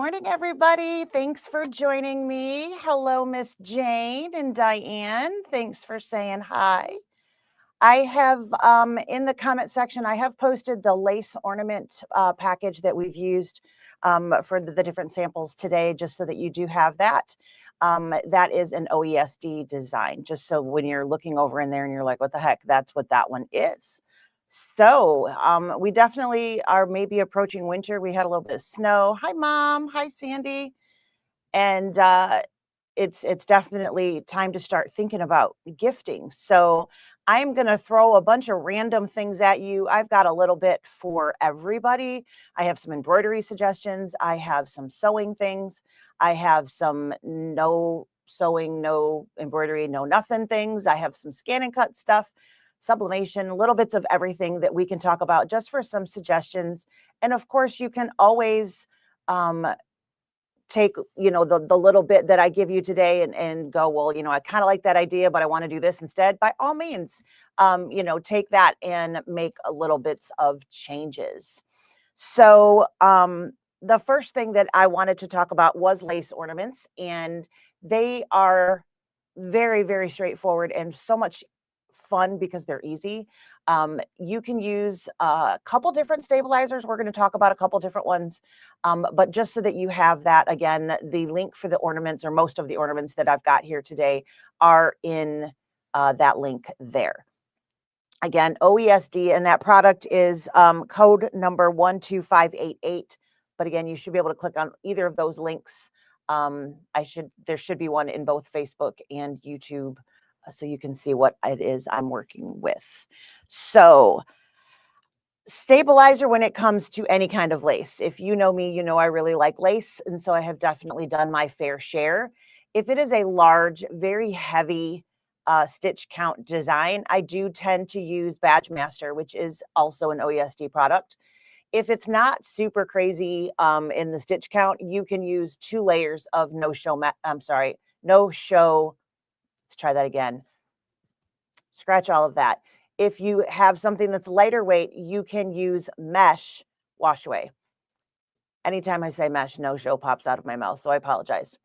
morning, everybody. Thanks for joining me. Hello, Miss Jane and Diane. Thanks for saying hi. I have in the comment section, I have posted the lace ornament package that we've used for the different samples today, just so that you do have that. That is an OESD design, just so when you're looking over in there and you're like, what the heck, that's what that one is. So we definitely are maybe approaching winter. We had a little bit of snow. Hi, Mom. Hi, Sandy. And it's definitely time to start thinking about gifting. So I'm going to throw a bunch of random things at you. I've got a little bit for everybody. I have some embroidery suggestions. I have some sewing things. I have some no sewing, no embroidery, no nothing things. I have some ScanNCut stuff, sublimation, little bits of everything that we can talk about just for some suggestions. And of course, you can always take, the little bit that I give you today and go, well, I kind of like that idea, but I want to do this instead. By all means, take that and make a little bits of changes. So the first thing that I wanted to talk about was lace ornaments, and they are very, very straightforward and so much fun because they're easy. You can use a couple different stabilizers. We're going to talk about a couple different ones, but just so that you have that, again, the link for the ornaments, or most of the ornaments that I've got here today, are in that link there. Again, OESD, and that product is code number 12588. But again, you should be able to click on either of those links. There should be one in both Facebook and YouTube, so you can see what it is I'm working with. So stabilizer when it comes to any kind of lace. If you know me, you know I really like lace, and so I have definitely done my fair share. If it is a large, very heavy stitch count design, I do tend to use Badge Master, which is also an OESD product. If it's not super crazy in the stitch count, you can use 2 layers of no-show, let's try that again. Scratch all of that. If you have something that's lighter weight, you can use mesh wash away. Anytime I say mesh, no-show pops out of my mouth, so I apologize.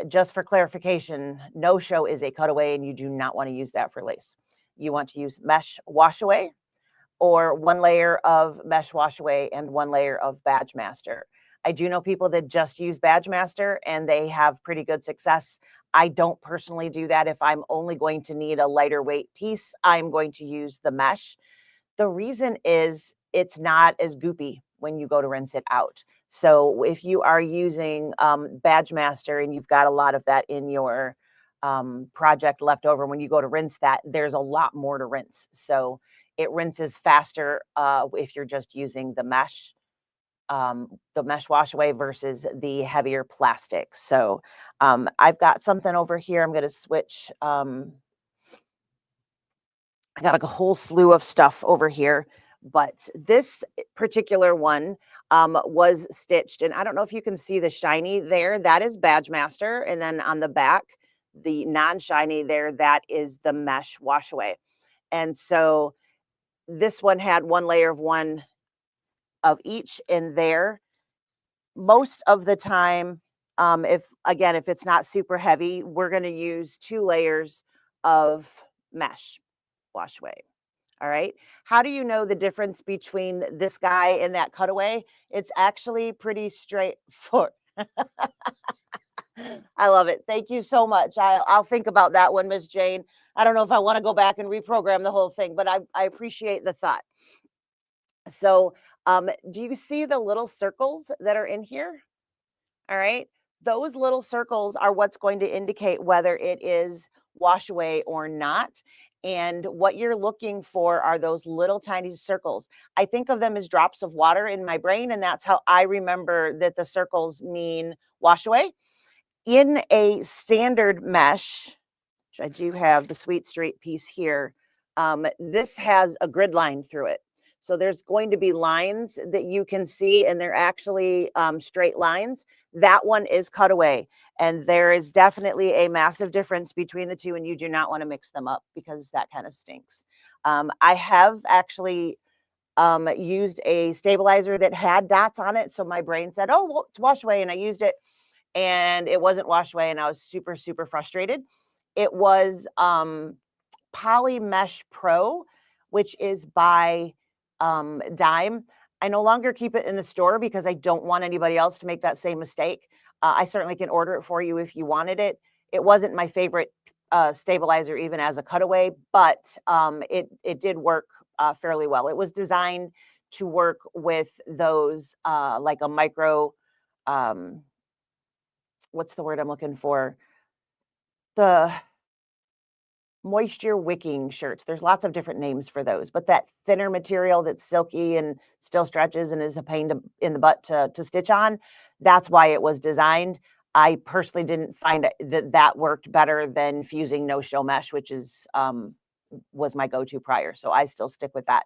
Just for clarification, no-show is a cutaway, and you do not want to use that for lace. You want to use mesh wash away, or 1 layer of mesh wash away and 1 layer of Badge Master. I do know people that just use Badge Master and they have pretty good success. I don't personally do that. If I'm only going to need a lighter weight piece, I'm going to use the mesh. The reason is it's not as goopy when you go to rinse it out. So if you are using Badge Master and you've got a lot of that in your project left over, when you go to rinse that, there's a lot more to rinse. So it rinses faster if you're just using the mesh wash away versus the heavier plastic. So I've got something over here. I'm going to switch. I got a whole slew of stuff over here, but this particular one was stitched, and I don't know if you can see the shiny there. That is Badge Master, and then on the back, the non-shiny there, that is the mesh wash away. And so this one had 1 layer of one of each in there. Most of the time, if it's not super heavy, we're going to use 2 layers of mesh wash away. All right. How do you know the difference between this guy and that cutaway? It's actually pretty straightforward. I love it. Thank you so much. I'll think about that one, Miss Jane. I don't know if I want to go back and reprogram the whole thing, but I appreciate the thought. So do you see the little circles that are in here? All right. Those little circles are what's going to indicate whether it is wash away or not. And what you're looking for are those little tiny circles. I think of them as drops of water in my brain, and that's how I remember that the circles mean wash away. In a standard mesh, which I do have the Sweet Street piece here, this has a grid line through it. So there's going to be lines that you can see, and they're actually straight lines. That one is cut away. And there is definitely a massive difference between the two, and you do not want to mix them up because that kind of stinks. I have actually used a stabilizer that had dots on it. So my brain said, oh, well, it's wash away. And I used it and it wasn't wash away. And I was super, super frustrated. It was Poly Mesh Pro, which is by Dime. I no longer keep it in the store because I don't want anybody else to make that same mistake. I certainly can order it for you if you wanted it. It wasn't my favorite stabilizer even as a cutaway, but it did work fairly well. It was designed to work with those like a micro, what's the word I'm looking for? The moisture wicking shirts. There's lots of different names for those, but that thinner material that's silky and still stretches and is a pain in the butt to stitch on, that's why it was designed. I personally didn't find that worked better than fusing no-show mesh, which is was my go-to prior. So I still stick with that.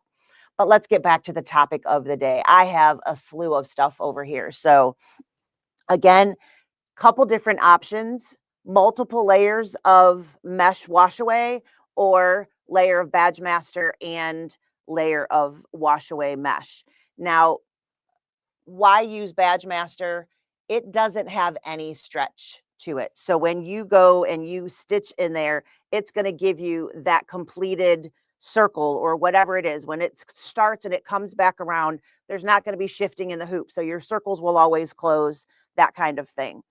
But let's get back to the topic of the day. I have a slew of stuff over here. So again, couple different options, multiple layers of mesh wash away or layer of Badge Master and layer of wash away mesh. Now, why use Badge Master? It doesn't have any stretch to it. So when you go and you stitch in there, it's going to give you that completed circle or whatever it is. When it starts and it comes back around, there's not going to be shifting in the hoop. So your circles will always close, that kind of thing.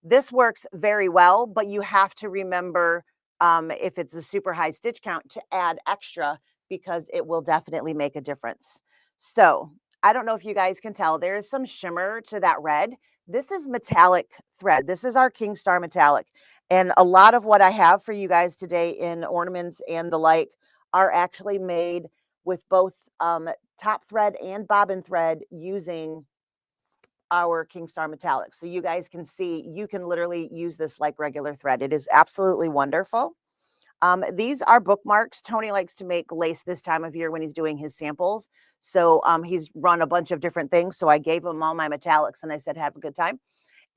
This works very well, but you have to remember if it's a super high stitch count to add extra because it will definitely make a difference. So I don't know if you guys can tell, there is some shimmer to that red. This is metallic thread. This is our King Star metallic. And a lot of what I have for you guys today in ornaments and the like are actually made with both top thread and bobbin thread using our King Star metallic. So you guys can see, you can literally use this like regular thread. It is absolutely wonderful. These are bookmarks. Tony likes to make lace this time of year when he's doing his samples. So he's run a bunch of different things. So I gave him all my metallics and I said, have a good time.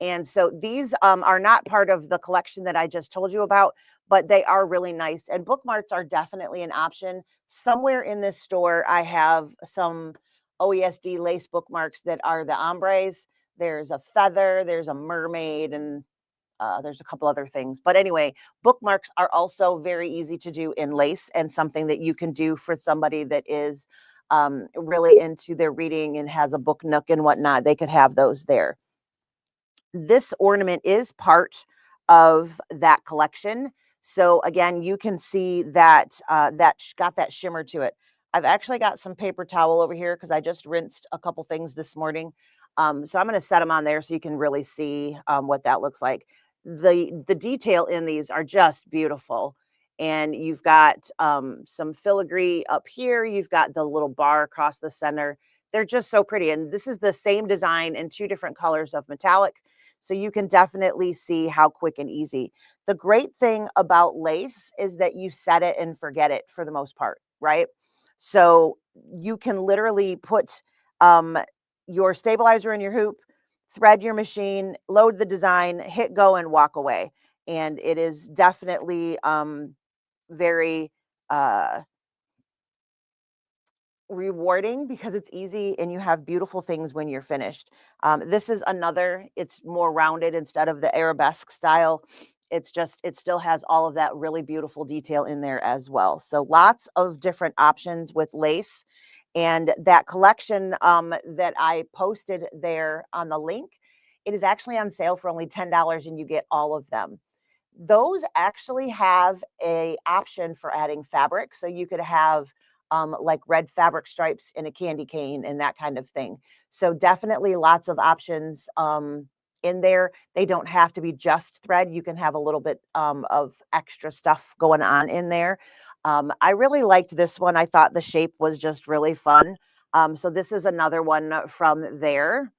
And so these are not part of the collection that I just told you about, but they are really nice. And bookmarks are definitely an option. Somewhere in this store, I have some OESD lace bookmarks that are the ombres. There's a feather, there's a mermaid, and there's a couple other things. But anyway, bookmarks are also very easy to do in lace and something that you can do for somebody that is really into their reading and has a book nook and whatnot. They could have those there. This ornament is part of that collection. So again, you can see that that's got that shimmer to it. I've actually got some paper towel over here because I just rinsed a couple things this morning. So I'm going to set them on there so you can really see what that looks like. The detail in these are just beautiful. And you've got some filigree up here. You've got the little bar across the center. They're just so pretty. And this is the same design in two different colors of metallic. So you can definitely see how quick and easy. The great thing about lace is that you set it and forget it for the most part, right? So you can literally put your stabilizer in your hoop, thread your machine, load the design, hit go and walk away. And it is definitely very rewarding because it's easy and you have beautiful things when you're finished. This is another, it's more rounded instead of the arabesque style. It's just, it still has all of that really beautiful detail in there as well. So lots of different options with lace. And that collection that I posted there on the link, it is actually on sale for only $10 and you get all of them. Those actually have a option for adding fabric. So you could have like red fabric stripes in a candy cane and that kind of thing. So definitely lots of options in there. They don't have to be just thread. You can have a little bit of extra stuff going on in there. I really liked this one. I thought the shape was just really fun. So this is another one from there.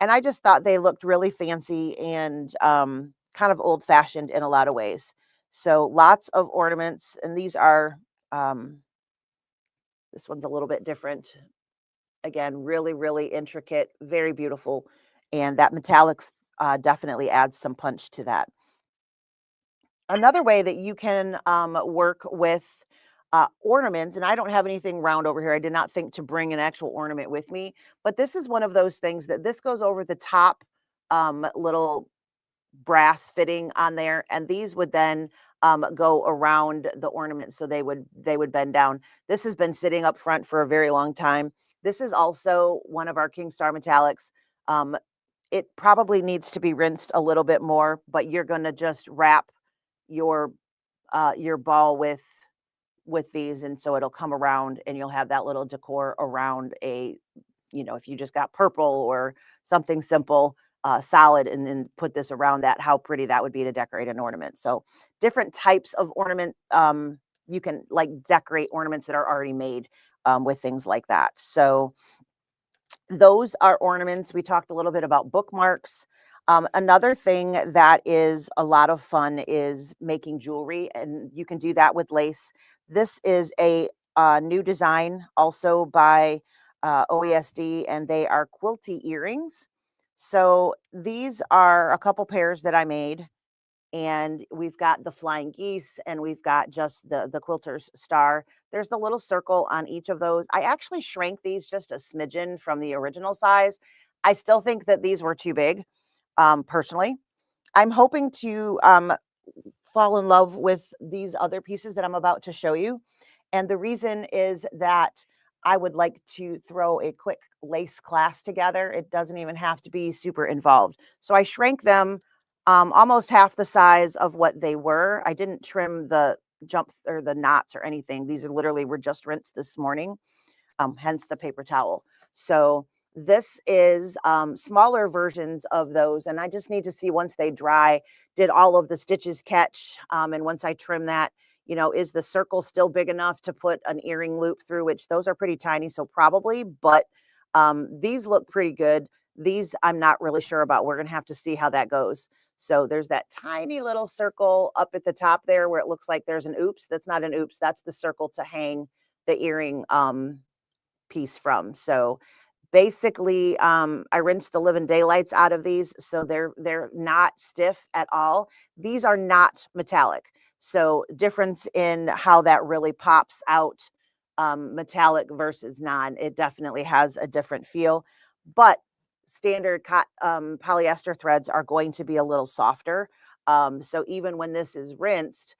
And I just thought they looked really fancy and kind of old fashioned in a lot of ways. So lots of ornaments. And these are, this one's a little bit different. Again, really, really intricate, very beautiful. And that metallic definitely adds some punch to that. Another way that you can work with ornaments, and I don't have anything round over here. I did not think to bring an actual ornament with me, but this is one of those things that this goes over the top little brass fitting on there, and these would then go around the ornament, so they would bend down. This has been sitting up front for a very long time. This is also one of our King Star metallics. It probably needs to be rinsed a little bit more, but you're going to just wrap your ball with these, and so it'll come around, and you'll have that little decor around a, if you just got purple or something simple, solid, and then put this around that, how pretty that would be to decorate an ornament. So different types of ornament, you can like decorate ornaments that are already made with things like that. So those are ornaments. We talked a little bit about bookmarks. Another thing that is a lot of fun is making jewelry, and you can do that with lace. This is a new design also by OESD, and they are quilty earrings. So these are a couple pairs that I made, and we've got the flying geese, and we've got just the quilter's star. There's the little circle on each of those. I actually shrank these just a smidgen from the original size. I still think that these were too big, personally. I'm hoping to fall in love with these other pieces that I'm about to show you. And the reason is that I would like to throw a quick lace class together. It doesn't even have to be super involved. So I shrank them almost half the size of what they were. I didn't trim the jump or the knots or anything. These are literally were just rinsed this morning, hence the paper towel. So this is smaller versions of those, and I just need to see once they dry, did all of the stitches catch? And once I trim that, is the circle still big enough to put an earring loop through, which those are pretty tiny, so probably, but these look pretty good. These I'm not really sure about. We're going to have to see how that goes. So there's that tiny little circle up at the top there where it looks like there's an oops. That's not an oops. That's the circle to hang the earring piece from. So basically, I rinsed the living daylights out of these, so they're not stiff at all. These are not metallic, so difference in how that really pops out, metallic versus non. It definitely has a different feel, but standard polyester threads are going to be a little softer. So even when this is rinsed,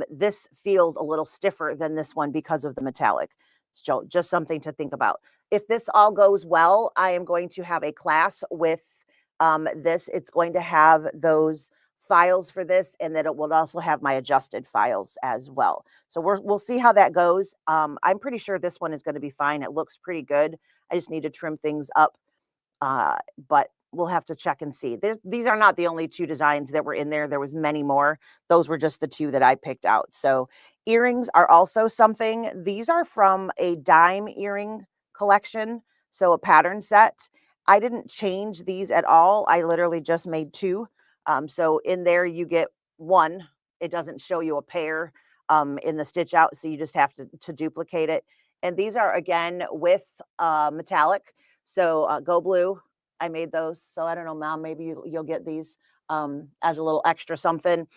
this feels a little stiffer than this one because of the metallic. So just something to think about. If this all goes well, I am going to have a class with this. It's going to have those files for this, and then it will also have my adjusted files as well. So we'll see how that goes. I'm pretty sure this one is going to be fine. It looks pretty good. I just need to trim things up, but we'll have to check and see. These are not the only two designs that were in there. There was many more. Those were just the two that I picked out. So earrings are also something. These are from a dime earring collection, so a pattern set. I didn't change these at all. I literally just made two. So in there you get one. It doesn't show you a pair in the stitch out, so you just have to duplicate it. And these are again with metallic. So Go Blue, I made those. So I don't know, Mom, maybe you'll get these as a little extra something,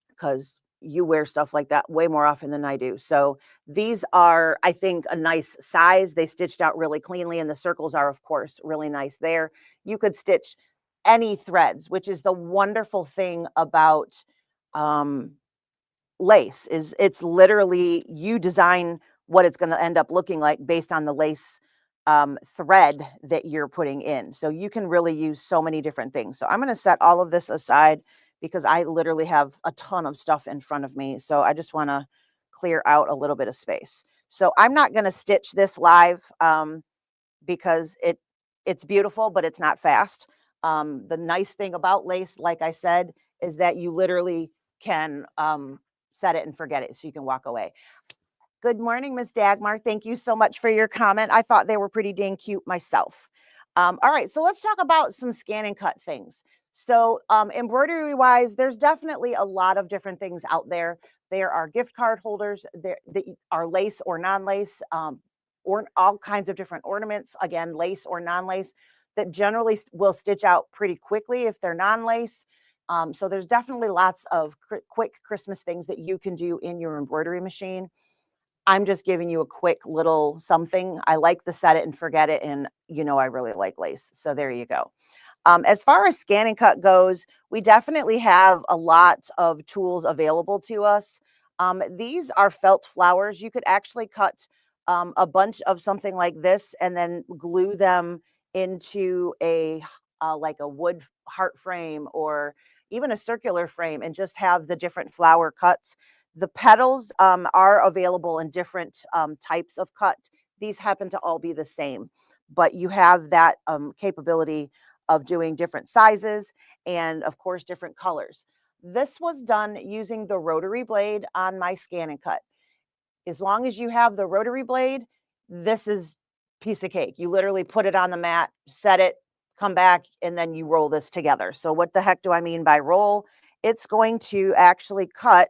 because you wear stuff like that way more often than I do. So these are, I think, a nice size. They stitched out really cleanly, and the circles are, of course, really nice there. You could stitch any threads, which is the wonderful thing about lace, is it's literally you design what it's going to end up looking like based on the lace thread that you're putting in. So you can really use so many different things. So I'm going to set all of this aside because I literally have a ton of stuff in front of me. So I just want to clear out a little bit of space. So I'm not going to stitch this live because it's beautiful, but it's not fast. The nice thing about lace, like I said, is that you literally can set it and forget it, so you can walk away. Good morning, Miss Dagmar. Thank you so much for your comment. I thought they were pretty dang cute myself. All right, so let's talk about some ScanNCut things. So embroidery wise, there's definitely a lot of different things out there. There are gift card holders that are lace or non-lace, or all kinds of different ornaments, again, lace or non-lace, that generally will stitch out pretty quickly if they're non-lace. So there's definitely lots of quick Christmas things that you can do in your embroidery machine. I'm just giving you a quick little something. I like the set it and forget it, and I really like lace. So there you go. As far as ScanNCut goes, we definitely have a lot of tools available to us. These are felt flowers. You could actually cut a bunch of something like this and then glue them into a like a wood heart frame or even a circular frame and just have the different flower cuts. The petals are available in different types of cut. These happen to all be the same, but you have that capability of doing different sizes and of course different colors. This was done using the rotary blade on my ScanNCut. As long as you have the rotary blade, this is piece of cake. You literally put it on the mat, set it, come back, and then you roll this together. So what the heck do I mean by roll? It's going to actually cut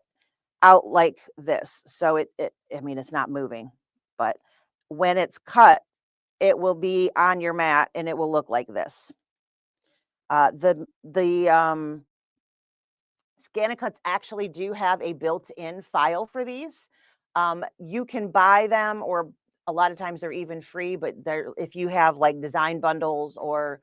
out like this. So I mean, it's not moving, but when it's cut, it will be on your mat and it will look like this. The ScanNCuts actually do have a built-in file for these. You can buy them, or a lot of times they're even free, but if you have like design bundles or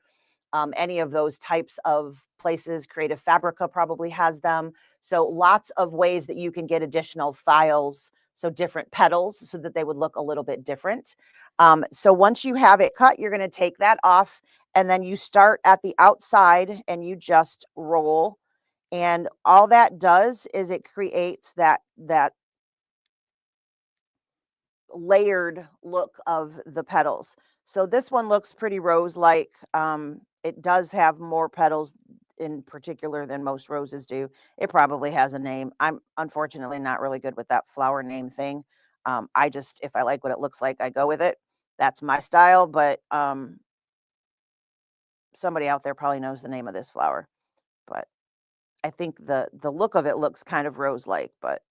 any of those types of places, Creative Fabrica probably has them. So lots of ways that you can get additional files, so different petals, so that they would look a little bit different. So once you have it cut, you're going to take that off, and then you start at the outside and you just roll. And all that does is it creates that layered look of the petals. So this one looks pretty rose-like. It does have more petals in particular than most roses do. It probably has a name. I'm unfortunately not really good with that flower name thing. I just, if I like what it looks like, I go with it. That's my style, but somebody out there probably knows the name of this flower. But I think the look of it looks kind of rose-like, but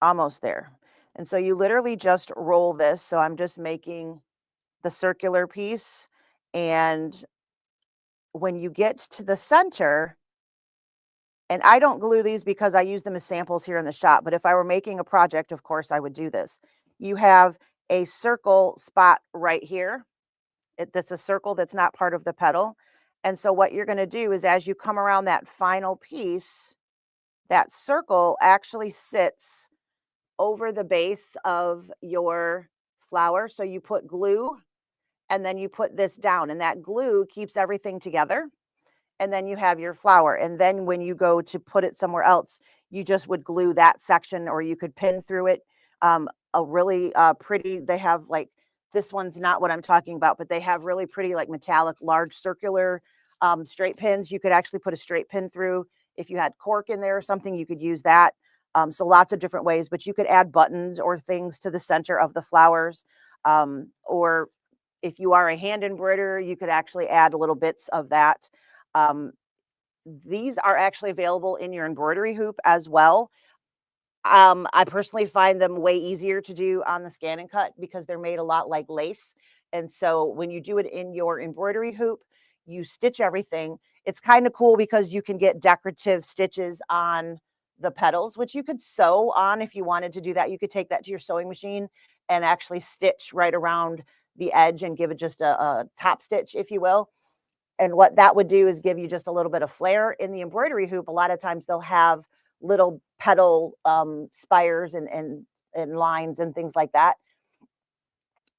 almost there. And so you literally just roll this. So I'm just making the circular piece. And when you get to the center, and I don't glue these because I use them as samples here in the shop, but if I were making a project, of course, I would do this. You have a circle spot right here. That's a circle that's not part of the petal. And so what you're going to do is as you come around that final piece, that circle actually sits over the base of your flower. So you put glue and then you put this down, and that glue keeps everything together. And then you have your flower. And then when you go to put it somewhere else, you just would glue that section, or you could pin through it. A really pretty, they have like, this one's not what I'm talking about, but they have really pretty like metallic, large circular straight pins. You could actually put a straight pin through. If you had cork in there or something, you could use that. So lots of different ways, but you could add buttons or things to the center of the flowers. Or if you are a hand embroiderer, you could actually add little bits of that. These are actually available in your embroidery hoop as well. I personally find them way easier to do on the ScanNCut because they're made a lot like lace. And so when you do it in your embroidery hoop, you stitch everything. It's kind of cool because you can get decorative stitches on the petals, which you could sew on if you wanted to do that. You could take that to your sewing machine and actually stitch right around the edge and give it just a top stitch, if you will. And what that would do is give you just a little bit of flair. In the embroidery hoop, a lot of times they'll have little petal spires and lines and things like that.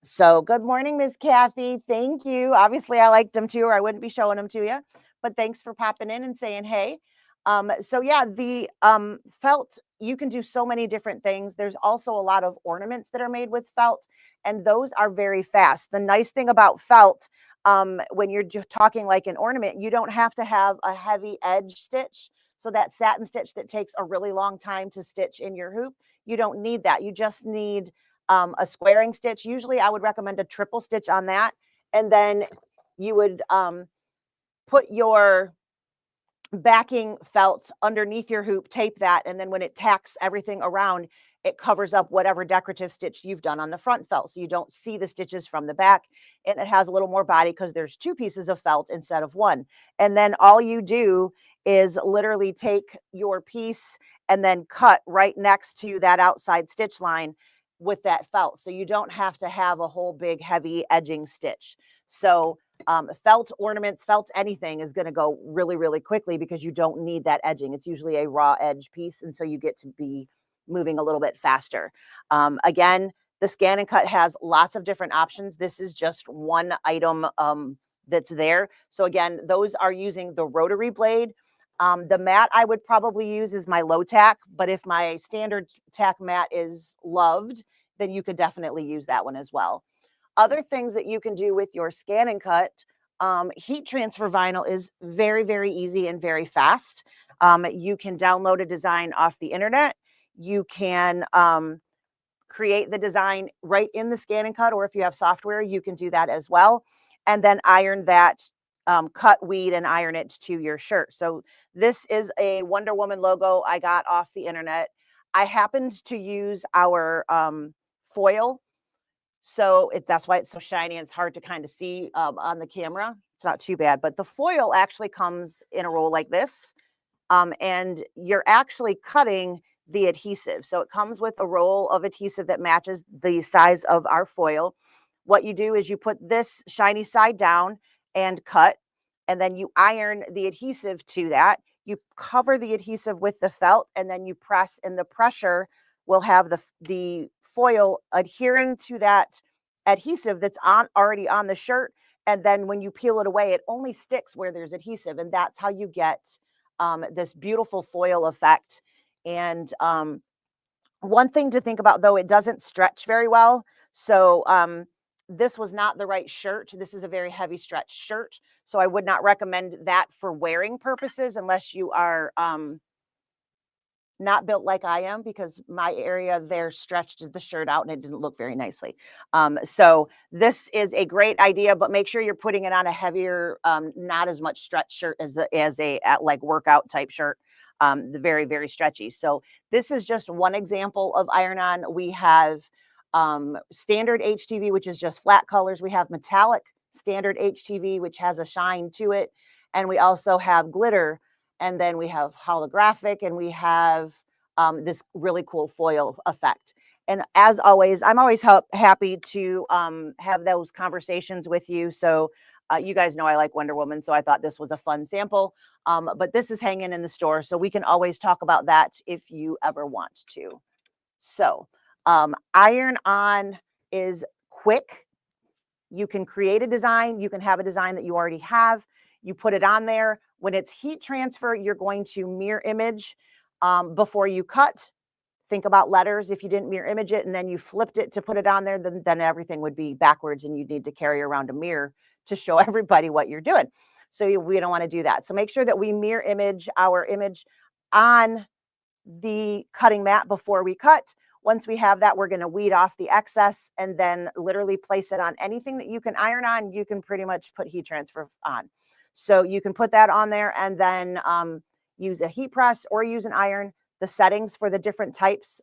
So good morning, Miss Kathy. Thank you. Obviously, I liked them too, or I wouldn't be showing them to you. But thanks for popping in and saying hey. So yeah, the felt, you can do so many different things. There's also a lot of ornaments that are made with felt, and those are very fast. The nice thing about felt, when you're just talking like an ornament, you don't have to have a heavy edge stitch. So that satin stitch that takes a really long time to stitch in your hoop, you don't need that. You just need a squaring stitch. Usually I would recommend a triple stitch on that. And then you would put your backing felt underneath your hoop, tape that, and then when it tacks everything around, it covers up whatever decorative stitch you've done on the front felt, so you don't see the stitches from the back, and it has a little more body because there's two pieces of felt instead of one. And then all you do is literally take your piece and then cut right next to that outside stitch line with that felt. So you don't have to have a whole big heavy edging stitch. So felt ornaments, felt anything is going to go really, really quickly because you don't need that edging. It's usually a raw edge piece. And so you get to be moving a little bit faster. Again, the ScanNCut has lots of different options. This is just one item that's there. So again, those are using the rotary blade. The mat I would probably use is my low tack, but if my standard tack mat is loved, then you could definitely use that one as well. Other things that you can do with your ScanNCut, heat transfer vinyl is very, very easy and very fast. You can download a design off the internet. You can create the design right in the ScanNCut, or if you have software, you can do that as well. And then iron that, cut, weed, and iron it to your shirt. So this is a Wonder Woman logo I got off the internet. I happened to use our foil. So that's why it's so shiny and it's hard to kind of see on the camera. It's not too bad, but the foil actually comes in a roll like this. And you're actually cutting the adhesive. So it comes with a roll of adhesive that matches the size of our foil. What you do is you put this shiny side down and cut, and then you iron the adhesive to that. You cover the adhesive with the felt, and then you press, and the pressure will have the foil adhering to that adhesive that's already on the shirt. And then when you peel it away, it only sticks where there's adhesive, and that's how you get this beautiful foil effect. And one thing to think about, though, it doesn't stretch very well. So this was not the right shirt. This is a very heavy stretch shirt. So I would not recommend that for wearing purposes unless you are not built like I am, because my area there stretched the shirt out and it didn't look very nicely. So this is a great idea, but make sure you're putting it on a heavier, not as much stretch shirt as a like workout type shirt. The very, very stretchy. So this is just one example of iron-on. We have standard HTV, which is just flat colors. We have metallic standard HTV, which has a shine to it. And we also have glitter. And then we have holographic, and we have this really cool foil effect. And as always, I'm always happy to have those conversations with you. So you guys know I like Wonder Woman, so I thought this was a fun sample. But this is hanging in the store, so we can always talk about that if you ever want to. So iron-on is quick. You can create a design. You can have a design that you already have. You put it on there. When it's heat transfer, you're going to mirror image before you cut. Think about letters. If you didn't mirror image it and then you flipped it to put it on there, then everything would be backwards and you'd need to carry around a mirror to show everybody what you're doing. So we don't want to do that. So make sure that we mirror image our image on the cutting mat before we cut. Once we have that, we're going to weed off the excess and then literally place it on anything that you can iron on. You can pretty much put heat transfer on. So you can put that on there and then use a heat press or use an iron. The settings for the different types,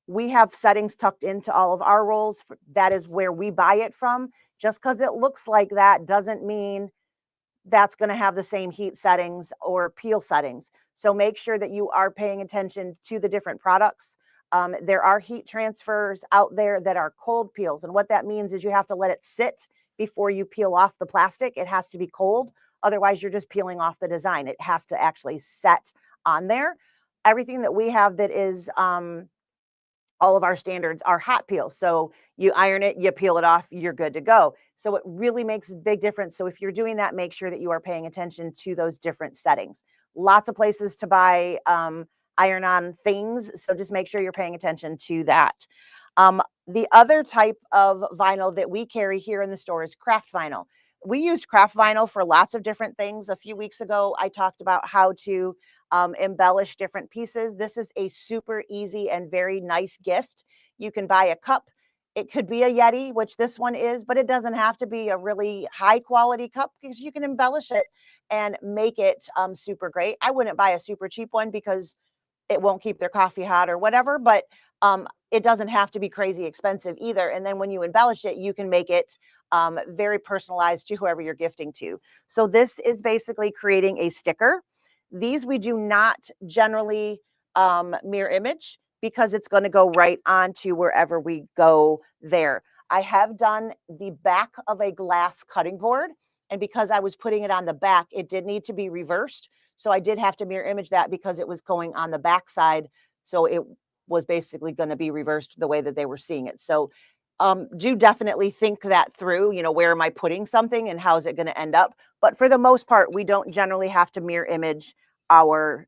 we have settings tucked into all of our rolls. That is where we buy it from. Just because it looks like that doesn't mean that's going to have the same heat settings or peel settings. So make sure that you are paying attention to the different products. There are heat transfers out there that are cold peels. And what that means is you have to let it sit before you peel off the plastic. It has to be cold. Otherwise, you're just peeling off the design. It has to actually set on there. Everything that we have that is all of our standards are hot peels. So you iron it, you peel it off, you're good to go. So it really makes a big difference. So if you're doing that, make sure that you are paying attention to those different settings. Lots of places to buy iron-on things. So just make sure you're paying attention to that. The other type of vinyl that we carry here in the store is craft vinyl. We used craft vinyl for lots of different things. A few weeks ago, I talked about how to embellish different pieces. This is a super easy and very nice gift. You can buy a cup. It could be a Yeti, which this one is, but it doesn't have to be a really high quality cup because you can embellish it and make it super great. I wouldn't buy a super cheap one because it won't keep their coffee hot or whatever, but it doesn't have to be crazy expensive either. And then when you embellish it, you can make it very personalized to whoever you're gifting to. So this is basically creating a sticker. These we do not generally mirror image because it's going to go right onto wherever we go there. I have done the back of a glass cutting board, and because I was putting it on the back, it did need to be reversed. So I did have to mirror image that because it was going on the back side. So it was basically going to be reversed the way that they were seeing it. So do definitely think that through, you know, where am I putting something and how is it going to end up? But for the most part, we don't generally have to mirror image our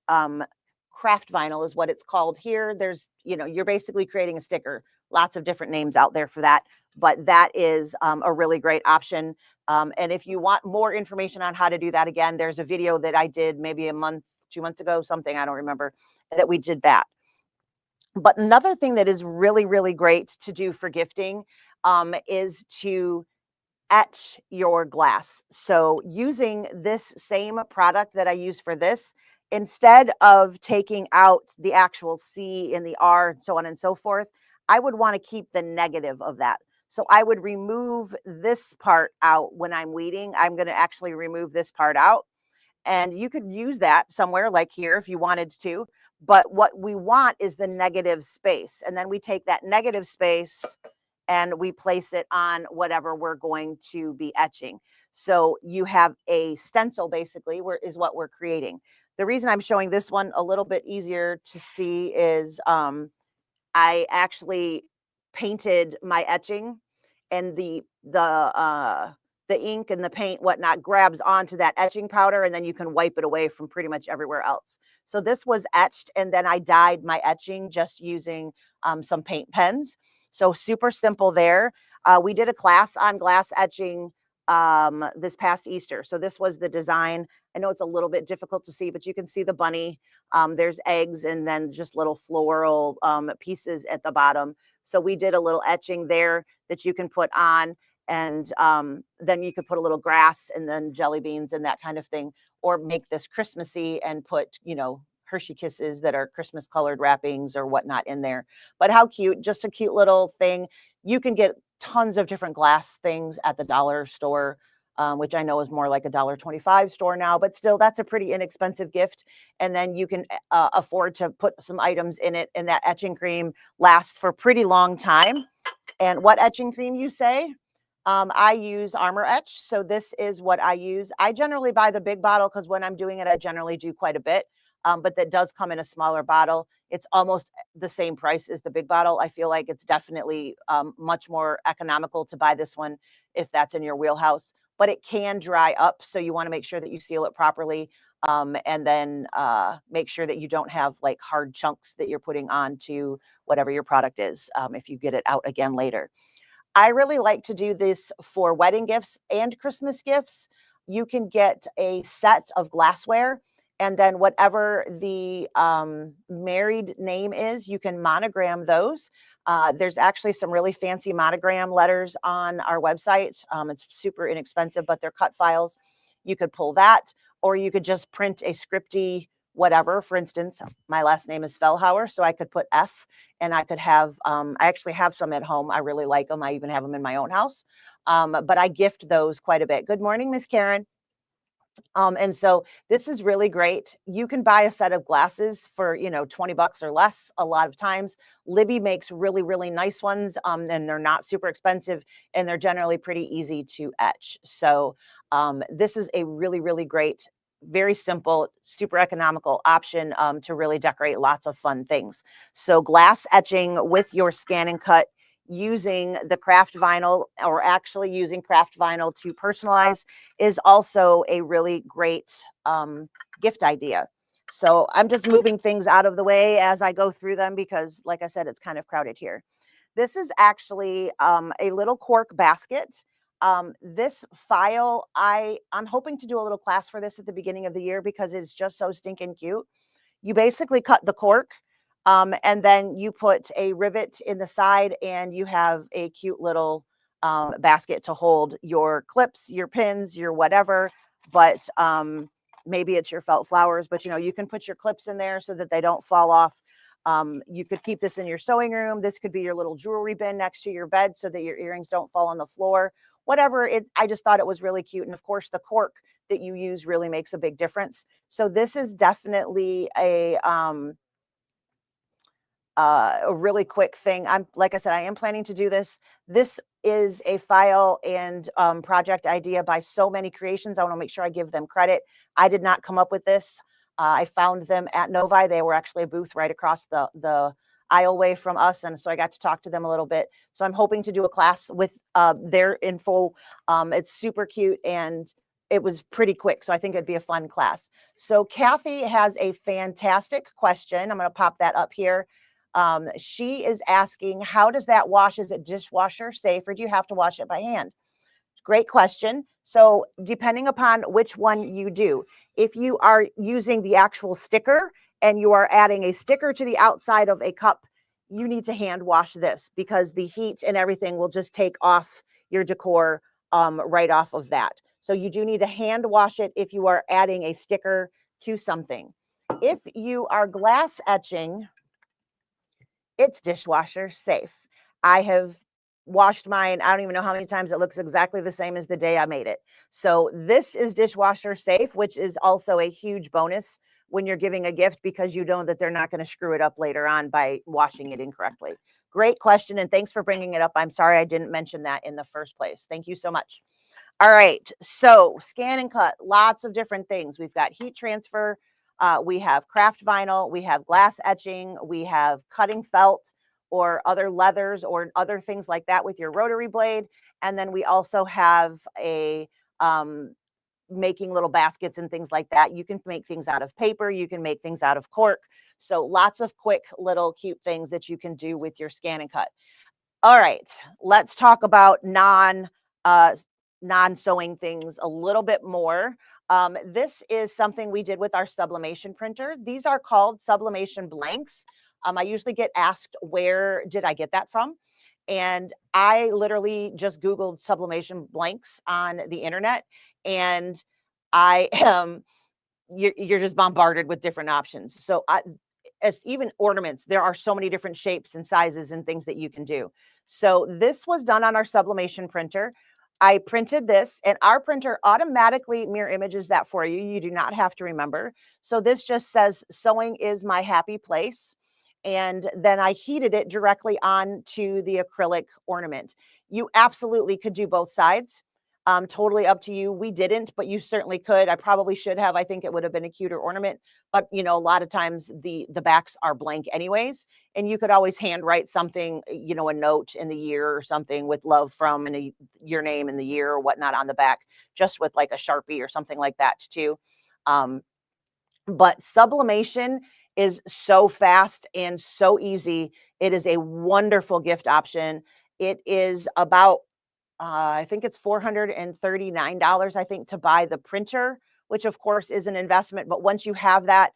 craft vinyl is what it's called here. There's, you know, you're basically creating a sticker. Lots of different names out there for that, but that is a really great option. And if you want more information on how to do that, again, there's a video that I did maybe a month, 2 months ago, something, I don't remember, that we did that. But another thing that is really, really great to do for gifting is to etch your glass. So using this same product that I use for this, instead of taking out the actual C and the R and so on and so forth, I would want to keep the negative of that. So I would remove this part out when I'm weeding. I'm going to actually remove this part out. And you could use that somewhere like here if you wanted to. But what we want is the negative space. And then we take that negative space and we place it on whatever we're going to be etching. So you have a stencil basically, where is what we're creating. The reason I'm showing this one a little bit easier to see is I actually painted my etching, and the ink and the paint whatnot grabs onto that etching powder, and then you can wipe it away from pretty much everywhere else. So this was etched, and then I dyed my etching just using some paint pens. So super simple there. We did a class on glass etching this past Easter. So this was the design. I know it's a little bit difficult to see, but you can see the bunny. There's eggs and then just little floral pieces at the bottom. So we did a little etching there that you can put on, and then you could put a little grass and then jelly beans and that kind of thing, or make this Christmassy and put, you know, Hershey Kisses that are Christmas colored wrappings or whatnot in there. But how cute, just a cute little thing. You can get tons of different glass things at the dollar store, which I know is more like a $1.25 store now, but still that's a pretty inexpensive gift. And then you can afford to put some items in it, and that etching cream lasts for a pretty long time. And what etching cream, you say? I use Armor Etch. So this is what I use. I generally buy the big bottle because when I'm doing it, I generally do quite a bit. But that does come in a smaller bottle. It's almost the same price as the big bottle. I feel like it's definitely much more economical to buy this one if that's in your wheelhouse. But it can dry up, so you want to make sure that you seal it properly, and then make sure that you don't have like hard chunks that you're putting onto whatever your product is if you get it out again later. I really like to do this for wedding gifts and Christmas gifts. You can get a set of glassware, and then whatever the married name is, you can monogram those. There's actually some really fancy monogram letters on our website. It's super inexpensive, but they're cut files. You could pull that, or you could just print a scripty whatever. For instance, my last name is Fellhauer, so I could put F, and I could have, I actually have some at home. I really like them. I even have them in my own house. But I gift those quite a bit. Good morning, Miss Karen. And so this is really great. You can buy a set of glasses for, you know, 20 bucks or less a lot of times. Libby makes really, really nice ones, and they're not super expensive, and they're generally pretty easy to etch. So this is a really, really great, very simple, super economical option to really decorate lots of fun things. So glass etching with your ScanNCut using the craft vinyl, or actually using craft vinyl to personalize, is also a really great gift idea. So I'm just moving things out of the way as I go through them because, like I said, it's kind of crowded here. This is actually a little cork basket. This file, I'm hoping to do a little class for this at the beginning of the year because it's just so stinking cute. You basically cut the cork, and then you put a rivet in the side, and you have a cute little basket to hold your clips, your pins, your whatever. But maybe it's your felt flowers, but you know, you can put your clips in there so that they don't fall off. You could keep this in your sewing room. This could be your little jewelry bin next to your bed so that your earrings don't fall on the floor. Whatever it, I just thought it was really cute. And of course, the cork that you use really makes a big difference. So this is definitely a really quick thing. Like I said, I am planning to do this. This is a file and project idea by So Many Creations. I want to make sure I give them credit. I did not come up with this. I found them at Novi. They were actually a booth right across the aisleway from us, and so I got to talk to them a little bit. So I'm hoping to do a class with their info. It's super cute, and it was pretty quick, so I think it'd be a fun class. So Kathy has a fantastic question. I'm going to pop that up here. She is asking, how does that wash? Is it dishwasher safe, or do you have to wash it by hand? Great question. So depending upon which one you do, if you are using the actual sticker and you are adding a sticker to the outside of a cup, you need to hand wash this because the heat and everything will just take off your decor right off of that. So you do need to hand wash it if you are adding a sticker to something. If you are glass etching, it's dishwasher safe. I have washed mine. I don't even know how many times. It looks exactly the same as the day I made it. So this is dishwasher safe, which is also a huge bonus when you're giving a gift because you know that they're not going to screw it up later on by washing it incorrectly. Great question. And thanks for bringing it up. I'm sorry I didn't mention that in the first place. Thank you so much. All right. So ScanNCut, lots of different things. We've got heat transfer. We have craft vinyl, we have glass etching, we have cutting felt or other leathers or other things like that with your rotary blade. And then we also have a making little baskets and things like that. You can make things out of paper, you can make things out of cork. So lots of quick little cute things that you can do with your ScanNCut. All right, let's talk about non-sewing things a little bit more. This is something we did with our sublimation printer. These are called sublimation blanks. I usually get asked, where did I get that from? And I literally just Googled sublimation blanks on the internet, and I am, you're just bombarded with different options. So as even ornaments, there are so many different shapes and sizes and things that you can do. So this was done on our sublimation printer. I printed this, and our printer automatically mirror images that for you. You do not have to remember. So this just says sewing is my happy place. And then I heated it directly onto the acrylic ornament. You absolutely could do both sides. Totally up to you. We didn't, but you certainly could. I probably should have. I think it would have been a cuter ornament. But you know, a lot of times the backs are blank anyways, and you could always handwrite something, you know, a note in the year or something with love from and your name and the year or whatnot on the back, just with like a Sharpie or something like that too. But sublimation is so fast and so easy. It is a wonderful gift option. It is about I think it's $439, I think, to buy the printer, which of course is an investment. But once you have that,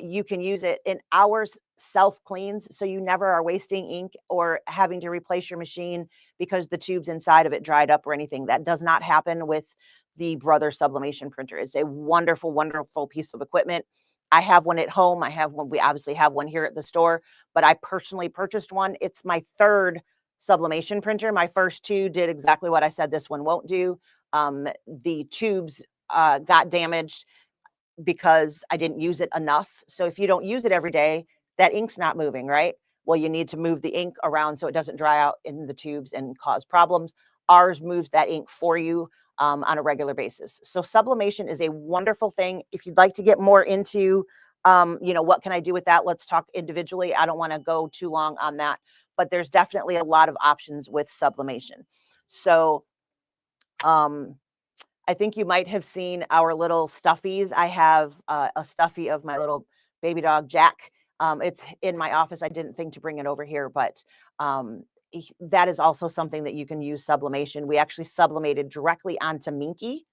you can use it. And ours self cleans, so you never are wasting ink or having to replace your machine because the tubes inside of it dried up or anything. That does not happen with the Brother sublimation printer. It's a wonderful, wonderful piece of equipment. I have one at home. I have one. We obviously have one here at the store, but I personally purchased one. It's my third sublimation printer. My first two did exactly what I said this one won't do. The tubes got damaged because I didn't use it enough. So if you don't use it every day, that ink's not moving, right? Well, you need to move the ink around so it doesn't dry out in the tubes and cause problems. Ours moves that ink for you on a regular basis. So sublimation is a wonderful thing. If you'd like to get more into, you know, what can I do with that? Let's talk individually. I don't want to go too long on that, but there's definitely a lot of options with sublimation. So I think you might have seen our little stuffies. I have a stuffy of my little baby dog, Jack. It's in my office. I didn't think to bring it over here, but that is also something that you can use sublimation. We actually sublimated directly onto Minky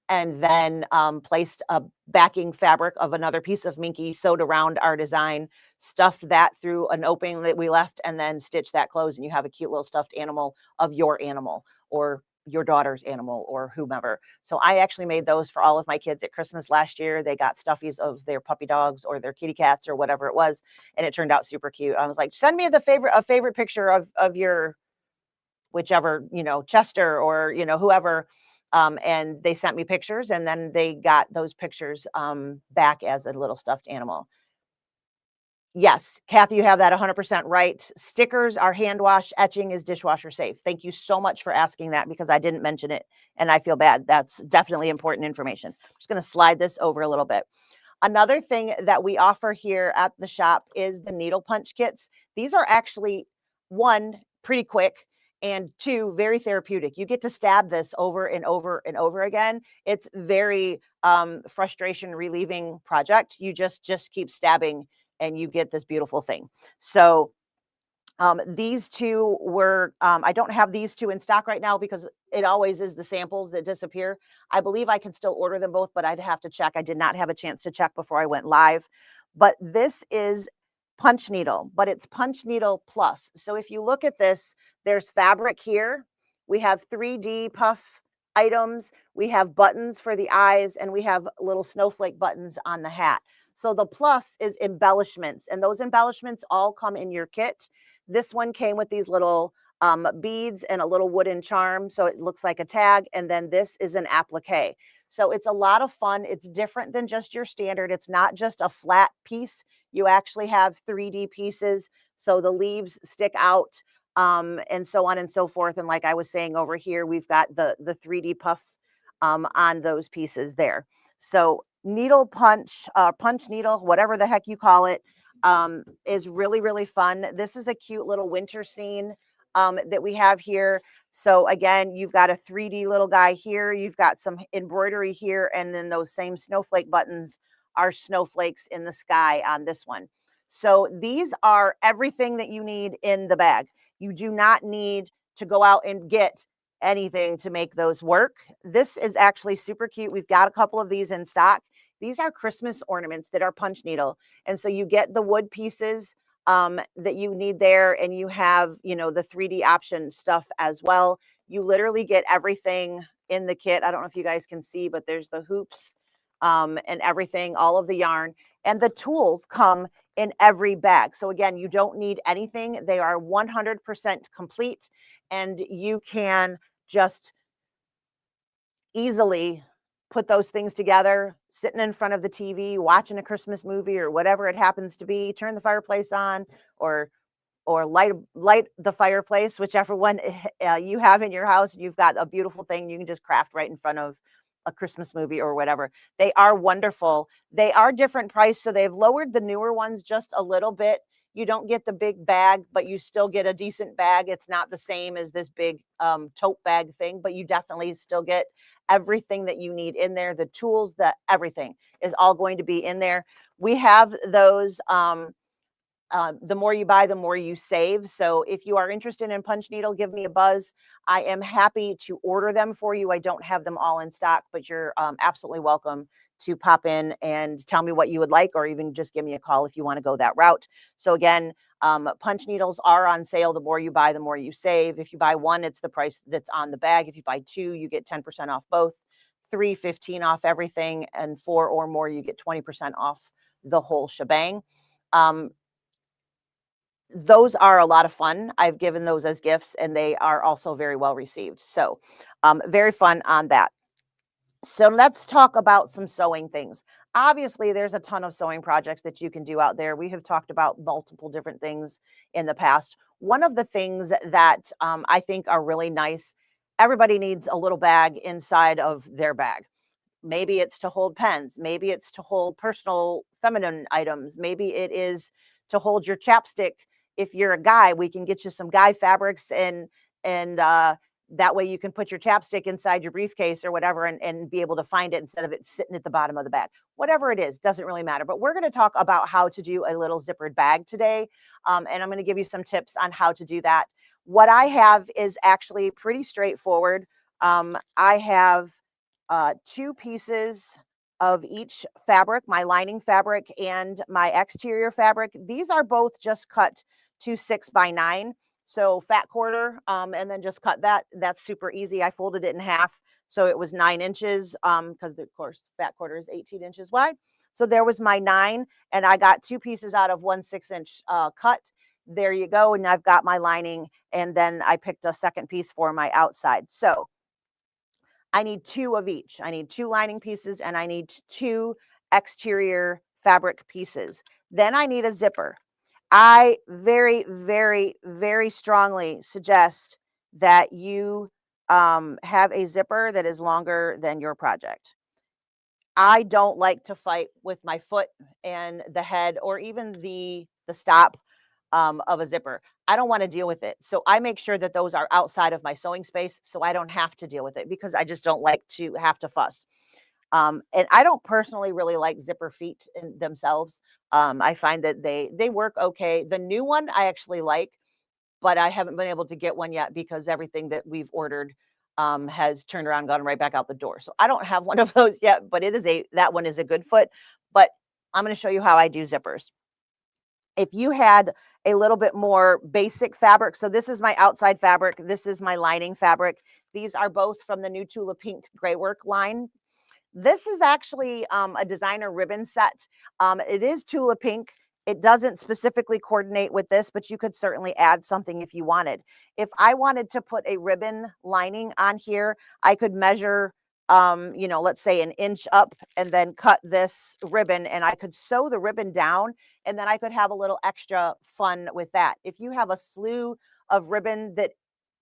and then placed a backing fabric of another piece of Minky sewed around our design, stuffed that through an opening that we left, and then stitched that closed, and you have a cute little stuffed animal of your animal or your daughter's animal or whomever. So I actually made those for all of my kids at Christmas last year. They got stuffies of their puppy dogs or their kitty cats or whatever it was, and it turned out super cute. I was like, send me a favorite picture of your whichever, you know, Chester or, you know, whoever. And they sent me pictures, and then they got those pictures back as a little stuffed animal. Yes, Kathy, you have that 100% right. Stickers are hand wash, etching is dishwasher safe. Thank you so much for asking that, because I didn't mention it and I feel bad. That's definitely important information. I'm just going to slide this over a little bit. Another thing that we offer here at the shop is the needle punch kits. These are actually, one, pretty quick, and two, very therapeutic. You get to stab this over and over and over again. It's very frustration relieving project. You just keep stabbing and you get this beautiful thing. So these two were, I don't have these two in stock right now because it always is the samples that disappear. I believe I can still order them both, but I'd have to check. I did not have a chance to check before I went live. But this is punch needle, but it's punch needle plus. So if you look at this, there's fabric here. We have 3D puff items. We have buttons for the eyes, and we have little snowflake buttons on the hat. So the plus is embellishments, and those embellishments all come in your kit. This one came with these little beads and a little wooden charm, so it looks like a tag. And then this is an applique. So it's a lot of fun. It's different than just your standard. It's not just a flat piece. You actually have 3D pieces, so the leaves stick out, and so on and so forth. And like I was saying over here, we've got the 3D puff on those pieces there. So needle punch, punch needle, whatever the heck you call it, is really, really fun. This is a cute little winter scene that we have here. So again, you've got a 3D little guy here. You've got some embroidery here. And then those same snowflake buttons are snowflakes in the sky on this one. So these are everything that you need in the bag. You do not need to go out and get anything to make those work. This is actually super cute. We've got a couple of these in stock. These are Christmas ornaments that are punch needle. And so you get the wood pieces that you need there, and you have, you know, the 3D option stuff as well. You literally get everything in the kit. I don't know if you guys can see, but there's the hoops and everything, all of the yarn, and the tools come in every bag. So again, you don't need anything. They are 100% complete, and you can just easily put those things together, sitting in front of the TV, watching a Christmas movie or whatever it happens to be, turn the fireplace on, or light the fireplace, whichever one you have in your house. You've got a beautiful thing you can just craft right in front of a Christmas movie or whatever. They are wonderful. They are different price, so they've lowered the newer ones just a little bit. You don't get the big bag, but you still get a decent bag. It's not the same as this big tote bag thing, but you definitely still get everything that you need in there. The tools, everything is all going to be in there. We have those the more you buy, the more you save. So if you are interested in punch needle, give me a buzz. I am happy to order them for you. I don't have them all in stock, but you're absolutely welcome to pop in and tell me what you would like, or even just give me a call if you want to go that route. So again, punch needles are on sale. The more you buy, the more you save. If you buy one, it's the price that's on the bag. If you buy two, you get 10% off both. 3, 15 off everything, and 4 or more, you get 20% off the whole shebang. Those are a lot of fun. I've given those as gifts, and they are also very well received. So very fun on that. So let's talk about some sewing things. Obviously, there's a ton of sewing projects that you can do out there. We have talked about multiple different things in the past. One of the things that I think are really nice, everybody needs a little bag inside of their bag. Maybe it's to hold pens. Maybe it's to hold personal feminine items. Maybe it is to hold your chapstick. If you're a guy, we can get you some guy fabrics, and that way you can put your chapstick inside your briefcase or whatever, and be able to find it instead of it sitting at the bottom of the bag. Whatever it is, doesn't really matter. But we're going to talk about how to do a little zippered bag today. And I'm going to give you some tips on how to do that. What I have is actually pretty straightforward. I have 2 pieces of each fabric, my lining fabric and my exterior fabric. These are both just cut to 6 by 9. So fat quarter, and then just cut that. That's super easy. I folded it in half, so it was 9 inches, because of course fat quarter is 18 inches wide. So there was my 9, and I got 2 pieces out of 1 6-inch cut. There you go. And I've got my lining, and then I picked a second piece for my outside. So I need 2 of each. I need 2 lining pieces and I need 2 exterior fabric pieces. Then I need a zipper. I very, very, very strongly suggest that you have a zipper that is longer than your project. I don't like to fight with my foot and the head or even the stop of a zipper. I don't want to deal with it. So I make sure that those are outside of my sewing space so I don't have to deal with it because I just don't like to have to fuss. And I don't personally really like zipper feet in themselves. I find that they work okay. The new one I actually like, but I haven't been able to get one yet because everything that we've ordered has turned around and gone right back out the door. So I don't have one of those yet, but that one is a good foot. But I'm going to show you how I do zippers. If you had a little bit more basic fabric, so this is my outside fabric, this is my lining fabric. These are both from the new Tula Pink Gray Work line. This is actually a designer ribbon set. It is Tula Pink. It doesn't specifically coordinate with this, but you could certainly add something if you wanted. If I wanted to put a ribbon lining on here, I could measure, let's say 1 inch up and then cut this ribbon and I could sew the ribbon down and then I could have a little extra fun with that. If you have a slew of ribbon that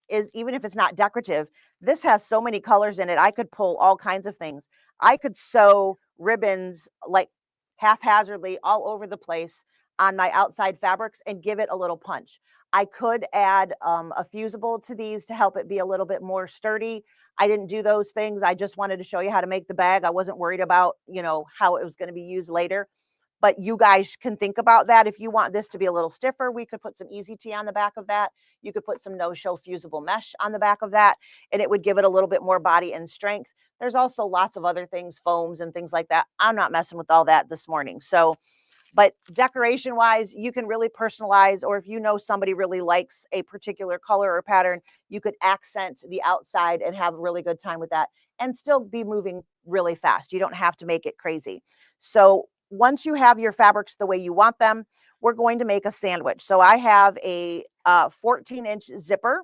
is, even if it's not decorative, this has so many colors in it. I could pull all kinds of things. I could sew ribbons like haphazardly all over the place on my outside fabrics and give it a little punch. I could add a fusible to these to help it be a little bit more sturdy. I didn't do those things. I just wanted to show you how to make the bag. I wasn't worried about, how it was going to be used later. But you guys can think about that. If you want this to be a little stiffer, we could put some Easy Tee on the back of that. You could put some no-show fusible mesh on the back of that, and it would give it a little bit more body and strength. There's also lots of other things, foams and things like that. I'm not messing with all that this morning. So, but decoration wise, you can really personalize, or if you know somebody really likes a particular color or pattern, you could accent the outside and have a really good time with that and still be moving really fast. You don't have to make it crazy. So once you have your fabrics the way you want them, we're going to make a sandwich. So I have a 14-inch zipper.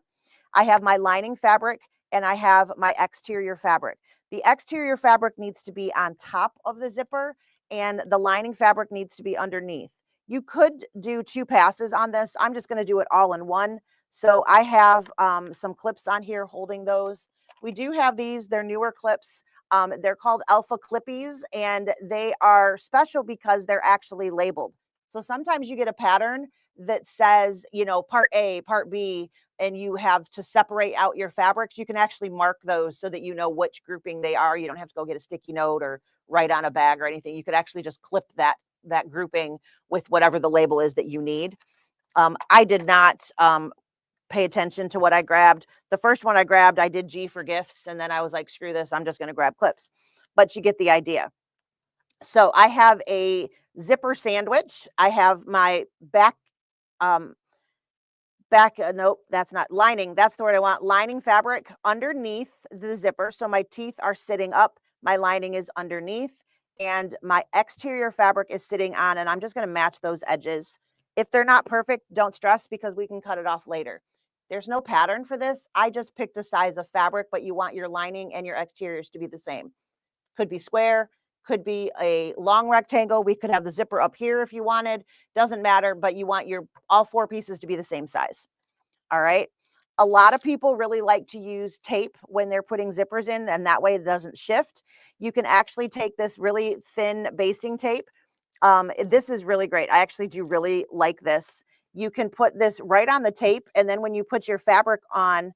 I have my lining fabric and I have my exterior fabric. The exterior fabric needs to be on top of the zipper and the lining fabric needs to be underneath. You could do 2 passes on this. I'm just going to do it all in one. So I have some clips on here holding those. We do have these. They're newer clips. They're called Alpha Clippies, and they are special because they're actually labeled. So sometimes you get a pattern that says, part A, part B, and you have to separate out your fabrics. You can actually mark those so that you know which grouping they are. You don't have to go get a sticky note or write on a bag or anything. You could actually just clip that grouping with whatever the label is that you need. I did not pay attention to what I grabbed. The first one I grabbed, I did G for gifts. And then I was like, screw this, I'm just going to grab clips. But you get the idea. So I have a zipper sandwich. I have my nope, that's not lining. That's the word I want. Lining fabric underneath the zipper. So my teeth are sitting up. My lining is underneath. And my exterior fabric is sitting on. And I'm just going to match those edges. If they're not perfect, don't stress because we can cut it off later. There's no pattern for this. I just picked a size of fabric, but you want your lining and your exteriors to be the same. Could be square, could be a long rectangle. We could have the zipper up here if you wanted. Doesn't matter, but you want all 4 pieces to be the same size. All right. A lot of people really like to use tape when they're putting zippers in, and that way it doesn't shift. You can actually take this really thin basting tape. This is really great. I actually do really like this. You can put this right on the tape, and then when you put your fabric on,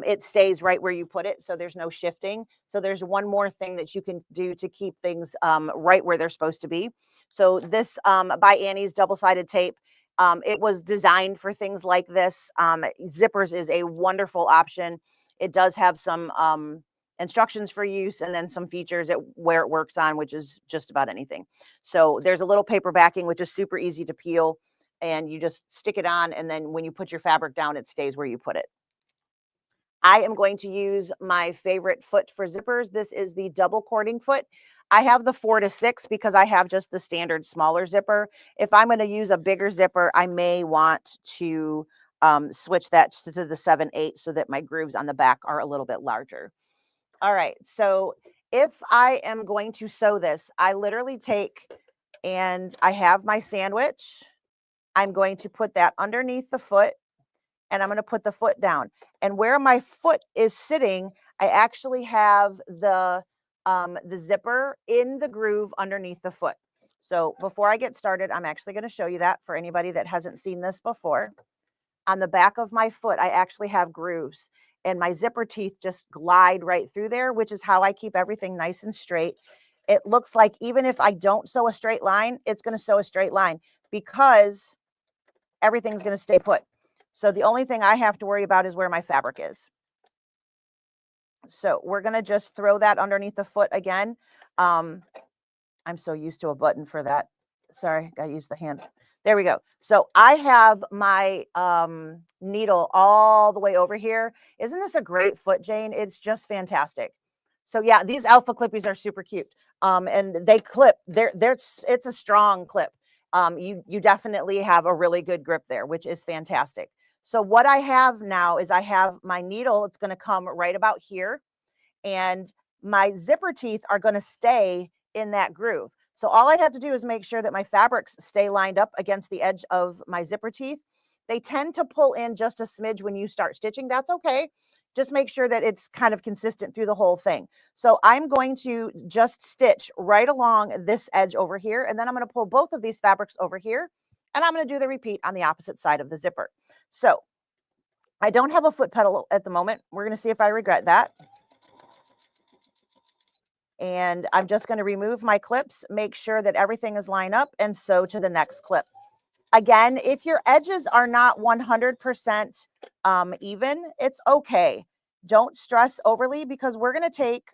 it stays right where you put it, so there's no shifting. So there's one more thing that you can do to keep things right where they're supposed to be. So this by Annie's double-sided tape, it was designed for things like this. Zippers is a wonderful option. It does have some instructions for use and then some features where it works on, which is just about anything. So there's a little paper backing, which is super easy to peel, and you just stick it on, and then when you put your fabric down, it stays where you put it. I am going to use my favorite foot for zippers. This is the double cording foot. I have the 4 to 6 because I have just the standard smaller zipper. If I'm going to use a bigger zipper, I may want to switch that to the 7/8 so that my grooves on the back are a little bit larger. All right. So if I am going to sew this, I literally take and I have my sandwich. I'm going to put that underneath the foot and I'm going to put the foot down. And where my foot is sitting, I actually have the zipper in the groove underneath the foot. So before I get started, I'm actually going to show you that for anybody that hasn't seen this before. On the back of my foot, I actually have grooves and my zipper teeth just glide right through there, which is how I keep everything nice and straight. It looks like even if I don't sew a straight line, it's going to sew a straight line because everything's going to stay put. So the only thing I have to worry about is where my fabric is. So we're going to just throw that underneath the foot again. I'm so used to a button for that. Sorry, got to use the hand. There we go. So I have my needle all the way over here. Isn't this a great foot, Jane? It's just fantastic. So yeah, these alpha clippies are super cute. And they clip. It's a strong clip. You definitely have a really good grip there, which is fantastic. So what I have now is I have my needle. It's going to come right about here, and my zipper teeth are going to stay in that groove. So all I have to do is make sure that my fabrics stay lined up against the edge of my zipper teeth. They tend to pull in just a smidge when you start stitching. That's okay. Just make sure that it's kind of consistent through the whole thing. So I'm going to just stitch right along this edge over here, and then I'm going to pull both of these fabrics over here, and I'm going to do the repeat on the opposite side of the zipper. So I don't have a foot pedal at the moment. We're going to see if I regret that. And I'm just going to remove my clips, make sure that everything is lined up, and sew to the next clip. Again, if your edges are not 100% even, it's okay. Don't stress overly because we're going to take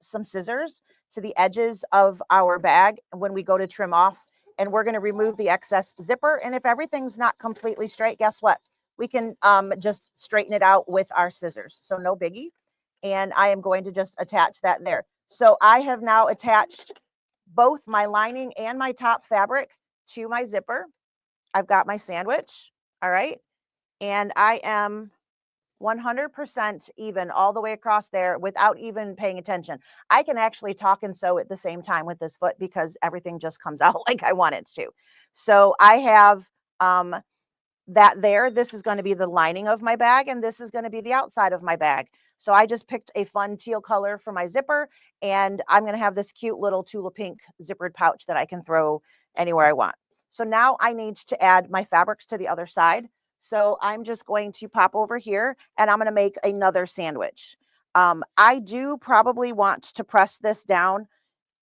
some scissors to the edges of our bag when we go to trim off, and we're going to remove the excess zipper. And if everything's not completely straight, guess what? We can just straighten it out with our scissors. So no biggie. And I am going to just attach that there. So I have now attached both my lining and my top fabric to my zipper. I've got my sandwich, all right? And I am 100% even all the way across there without even paying attention. I can actually talk and sew at the same time with this foot because everything just comes out like I want it to. So I have that there. This is going to be the lining of my bag, and this is going to be the outside of my bag. So I just picked a fun teal color for my zipper, and I'm going to have this cute little Tula pink zippered pouch that I can throw anywhere I want. So now I need to add my fabrics to the other side. So I'm just going to pop over here and I'm going to make another sandwich. I do probably want to press this down.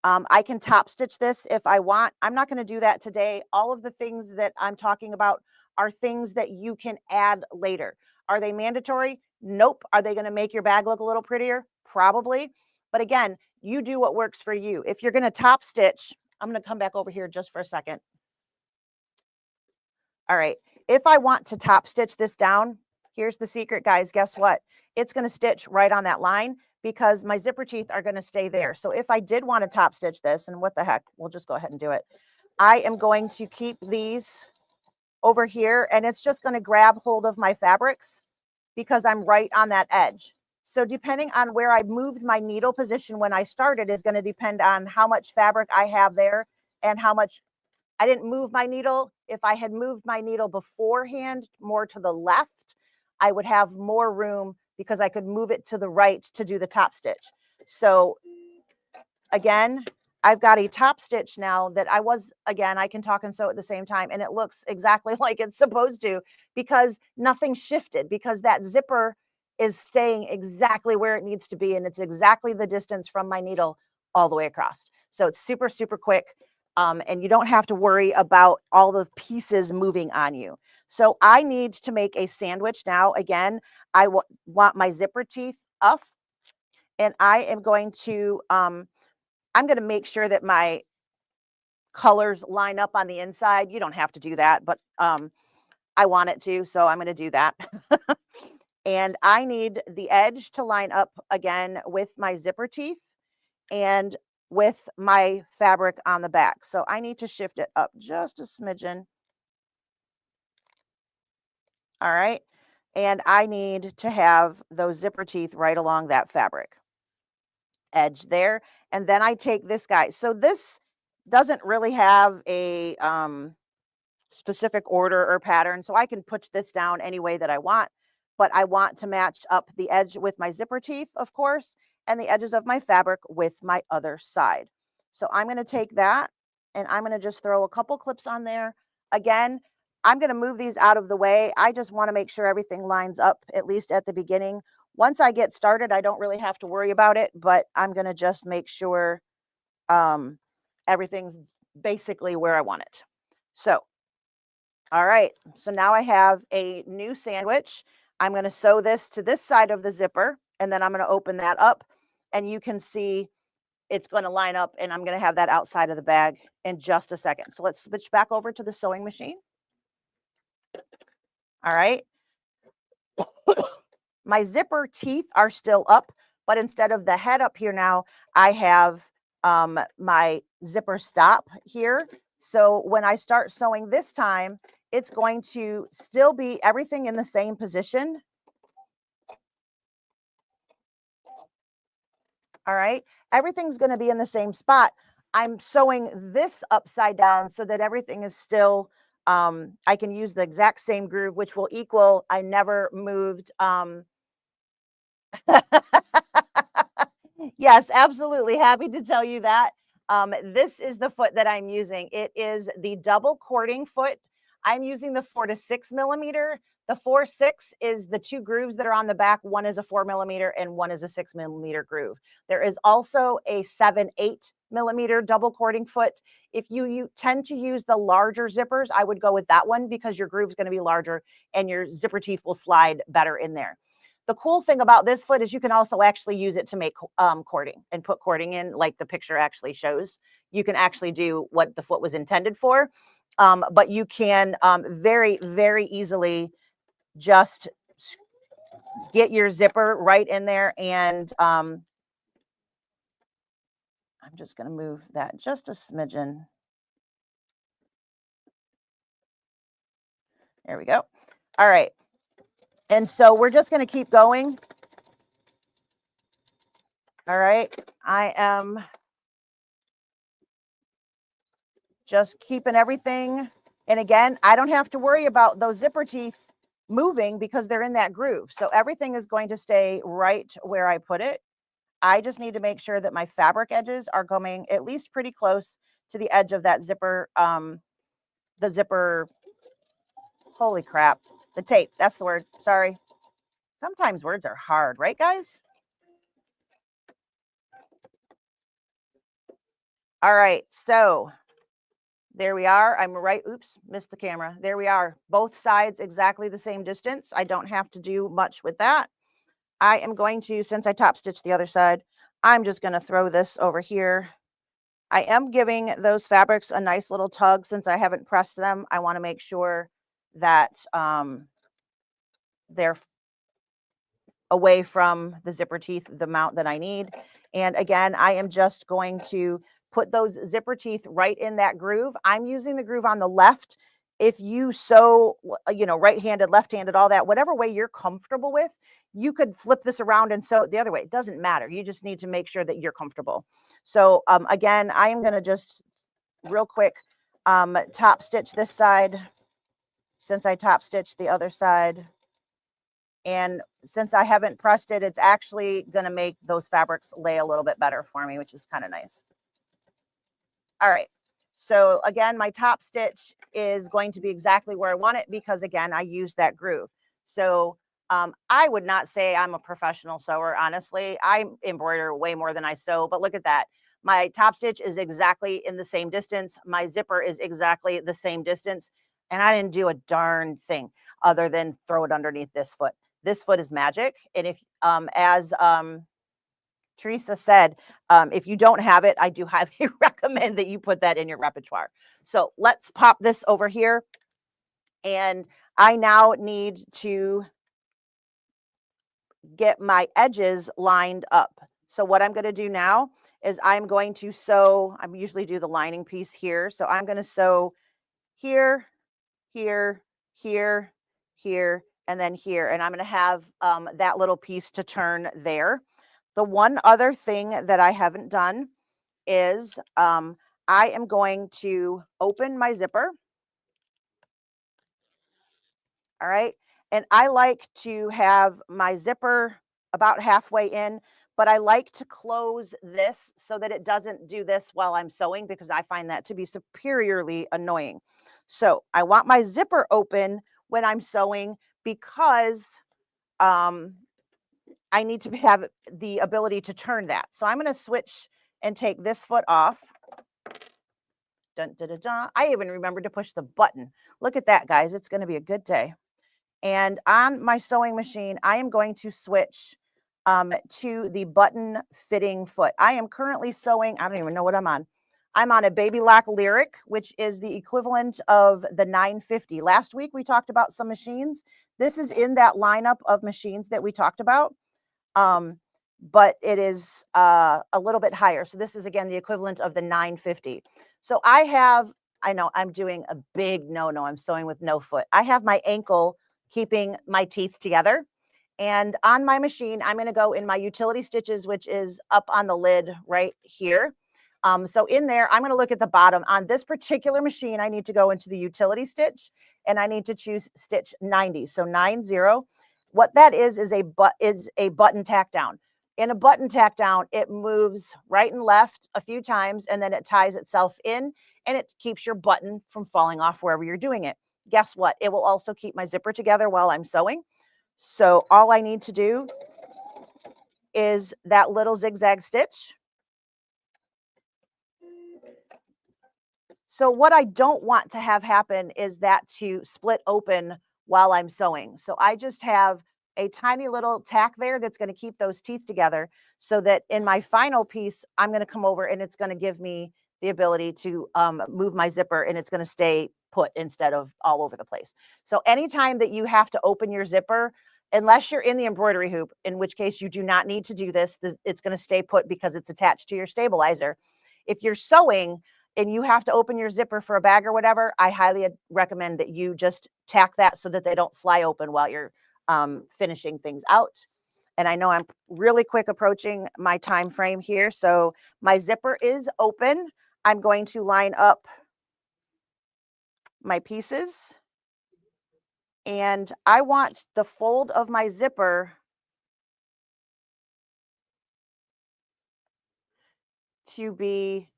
I can top stitch this if I want. I'm not going to do that today. All of the things that I'm talking about are things that you can add later. Are they mandatory? Nope. Are they going to make your bag look a little prettier? Probably. But again, you do what works for you. If you're going to top stitch, I'm going to come back over here just for a second. All right. If I want to top stitch this down, here's the secret, guys. Guess what? It's going to stitch right on that line because my zipper teeth are going to stay there. So if I did want to top stitch this, and what the heck, we'll just go ahead and do it. I am going to keep these over here, and it's just going to grab hold of my fabrics because I'm right on that edge. So depending on where I moved my needle position when I started is going to depend on how much fabric I have there and how much I didn't move my needle. If I had moved my needle beforehand, more to the left, I would have more room because I could move it to the right to do the top stitch. So again, I've got a top stitch now that I can talk and sew at the same time, and it looks exactly like it's supposed to because nothing shifted, because that zipper is staying exactly where it needs to be, and it's exactly the distance from my needle all the way across. So it's super, super quick. And you don't have to worry about all the pieces moving on you. So I need to make a sandwich now. Again, I want my zipper teeth up, and I am going to, I'm going to make sure that my colors line up on the inside. You don't have to do that, but I want it to, so I'm going to do that. And I need the edge to line up again with my zipper teeth and with my fabric on the back. So I need to shift it up just a smidgen. All right. And I need to have those zipper teeth right along that fabric. edge there. And then I take this guy. So this doesn't really have a specific order or pattern. So I can push this down any way that I want, but I want to match up the edge with my zipper teeth, of course, and the edges of my fabric with my other side. So I'm going to take that and I'm going to just throw a couple clips on there. Again, I'm going to move these out of the way. I just want to make sure everything lines up, at least at the beginning. Once I get started, I don't really have to worry about it, but I'm going to just make sure everything's basically where I want it. So all right, so now I have a new sandwich. I'm going to sew this to this side of the zipper, and then I'm going to open that up, and you can see it's going to line up, and I'm going to have that outside of the bag in just a second. So let's switch back over to the sewing machine. All right. My zipper teeth are still up, but instead of the head up here now, I have my zipper stop here. So when I start sewing this time, it's going to still be everything in the same position. All right. Everything's going to be in the same spot. I'm sewing this upside down so that everything is still, I can use the exact same groove, which will equal, I never moved. Yes, absolutely. Happy to tell you that. This is the foot that I'm using. It is the double cording foot. I'm using the 4 to 6 millimeter. The 4-6 is the two grooves that are on the back. One is a 4 millimeter and one is a 6 millimeter groove. There is also a 7-8 millimeter double cording foot. If you tend to use the larger zippers, I would go with that one because your groove is going to be larger and your zipper teeth will slide better in there. The cool thing about this foot is you can also actually use it to make cording and put cording in like the picture actually shows. You can actually do what the foot was intended for, but you can very, very easily just get your zipper right in there. And I'm just going to move that just a smidgen. There we go. All right. And so we're just going to keep going. All right. I am just keeping everything. And again, I don't have to worry about those zipper teeth moving because they're in that groove. So everything is going to stay right where I put it. I just need to make sure that my fabric edges are going at least pretty close to the edge of that zipper. The zipper, holy crap, the tape, that's the word. Sorry. Sometimes words are hard, right, guys? All right, so there we are. I'm right. Oops, missed the camera. There we are. Both sides exactly the same distance. I don't have to do much with that. I am going to, since I top stitched the other side, I'm just going to throw this over here. I am giving those fabrics a nice little tug since I haven't pressed them. I want to make sure that they're away from the zipper teeth, the mount that I need. And again, I am just going to put those zipper teeth right in that groove. I'm using the groove on the left. If you sew, right-handed, left-handed, all that, whatever way you're comfortable with, you could flip this around and sew it the other way. It doesn't matter. You just need to make sure that you're comfortable. So again, I am going to just real quick top stitch this side since I top stitched the other side. And since I haven't pressed it, it's actually going to make those fabrics lay a little bit better for me, which is kind of nice. All right. So again, my top stitch is going to be exactly where I want it because again, I use that groove. So I would not say I'm a professional sewer. Honestly, I embroider way more than I sew, but look at that. My top stitch is exactly in the same distance. My zipper is exactly the same distance. And I didn't do a darn thing other than throw it underneath this foot. This foot is magic. And if, as Teresa said, if you don't have it, I do highly recommend that you put that in your repertoire. So let's pop this over here. And I now need to get my edges lined up. So what I'm going to do now is I'm going to sew, I usually do the lining piece here. So I'm going to sew here, here, here, here, and then here. And I'm going to have that little piece to turn there. The one other thing that I haven't done is I am going to open my zipper. All right. And I like to have my zipper about halfway in, but I like to close this so that it doesn't do this while I'm sewing, because I find that to be superiorly annoying. So I want my zipper open when I'm sewing, because I need to have the ability to turn that. So I'm going to switch and take this foot off. Dun, dun, dun, dun. I even remembered to push the button. Look at that, guys. It's going to be a good day. And on my sewing machine, I am going to switch to the button fitting foot. I am currently sewing, I don't even know what I'm on. I'm on a Baby Lock Lyric, which is the equivalent of the 950. Last week, we talked about some machines. This is in that lineup of machines that we talked about, but it is a little bit higher. So this is, again, the equivalent of the 950. So I know I'm doing a big no-no. I'm sewing with no foot. I have my ankle keeping my teeth together. And on my machine, I'm going to go in my utility stitches, which is up on the lid right here. So in there, I'm going to look at the bottom. On this particular machine, I need to go into the utility stitch, and I need to choose stitch 90. So 90. What that is a button tack down. In a button tack down, it moves right and left a few times, and then it ties itself in, and it keeps your button from falling off wherever you're doing it. Guess what? It will also keep my zipper together while I'm sewing. So all I need to do is that little zigzag stitch. So what I don't want to have happen is that to split open while I'm sewing. So I just have a tiny little tack there that's going to keep those teeth together, so that in my final piece, I'm going to come over and it's going to give me the ability to move my zipper, and it's going to stay put instead of all over the place. So anytime that you have to open your zipper, unless you're in the embroidery hoop, in which case you do not need to do this, it's going to stay put because it's attached to your stabilizer. If you're sewing and you have to open your zipper for a bag or whatever, I highly recommend that you just tack that so that they don't fly open while you're finishing things out. And I know I'm really quick approaching my time frame here. So my zipper is open. I'm going to line up my pieces. And I want the fold of my zipper to be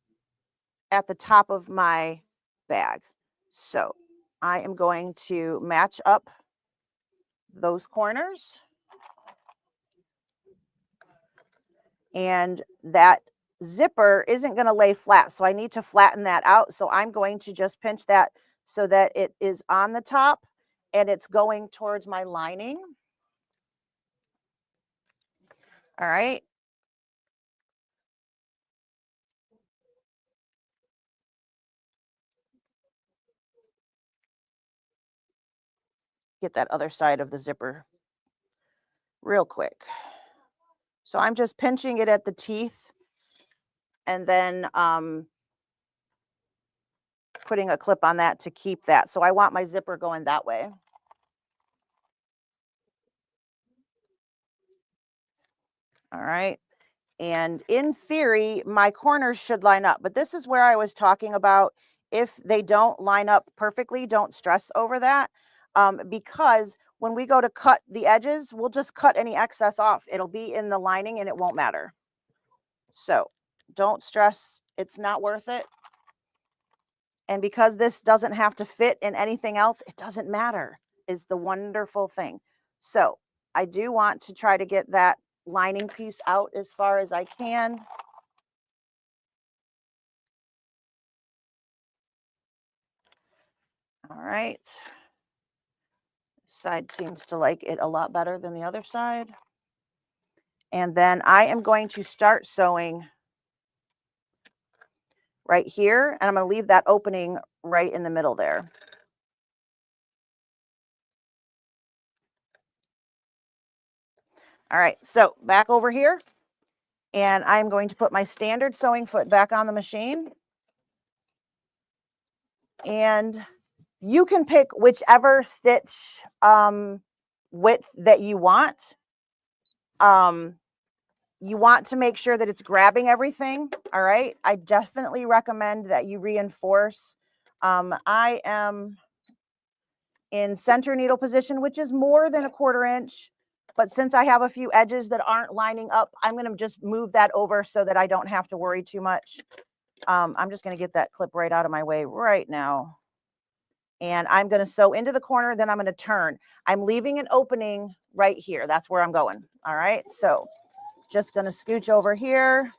at the top of my bag. So I am going to match up those corners. And that zipper isn't going to lay flat, so I need to flatten that out. So I'm going to just pinch that so that it is on the top and it's going towards my lining. All right. Get that other side of the zipper real quick. So I'm just pinching it at the teeth, and then putting a clip on that to keep that. So I want my zipper going that way. All right. And in theory, my corners should line up, but this is where I was talking about, if they don't line up perfectly, don't stress over that, because when we go to cut the edges, we'll just cut any excess off. It'll be in the lining and it won't matter. So don't stress. It's not worth it. And because this doesn't have to fit in anything else, it doesn't matter, is the wonderful thing. So I do want to try to get that lining piece out as far as I can. All right. Side seems to like it a lot better than the other side. And then I am going to start sewing right here, and I'm going to leave that opening right in the middle there. All right, so back over here, and I'm going to put my standard sewing foot back on the machine. And you can pick whichever stitch width that you want. You want to make sure that it's grabbing everything. All right. I definitely recommend that you reinforce. I am in center needle position, which is more than a 1/4 inch. But since I have a few edges that aren't lining up, I'm going to just move that over so that I don't have to worry too much. I'm just going to get that clip right out of my way right now. And I'm going to sew into the corner, then I'm going to turn. I'm leaving an opening right here. That's where I'm going. All right. So just going to scooch over here.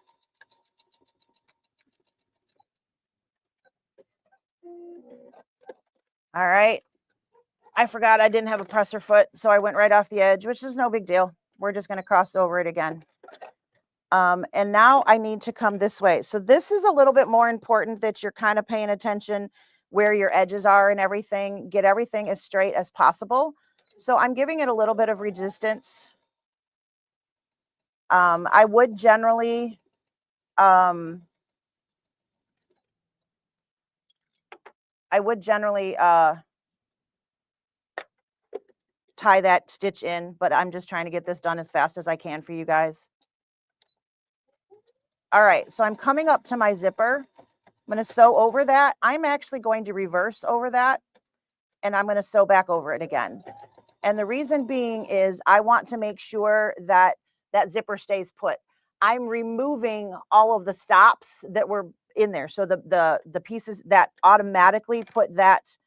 All right. I forgot I didn't have a presser foot, so I went right off the edge, which is no big deal. We're just going to cross over it again. And now I need to come this way. So this is a little bit more important that you're kind of paying attention where your edges are and everything. Get everything as straight as possible. So I'm giving it a little bit of resistance. I would generally tie that stitch in, but I'm just trying to get this done as fast as I can for you guys. All right, so I'm coming up to my zipper. I'm going to sew over that. I'm actually going to reverse over that, and I'm going to sew back over it again. And the reason being is I want to make sure that that zipper stays put. I'm removing all of the stops that were in there. So the pieces that automatically put that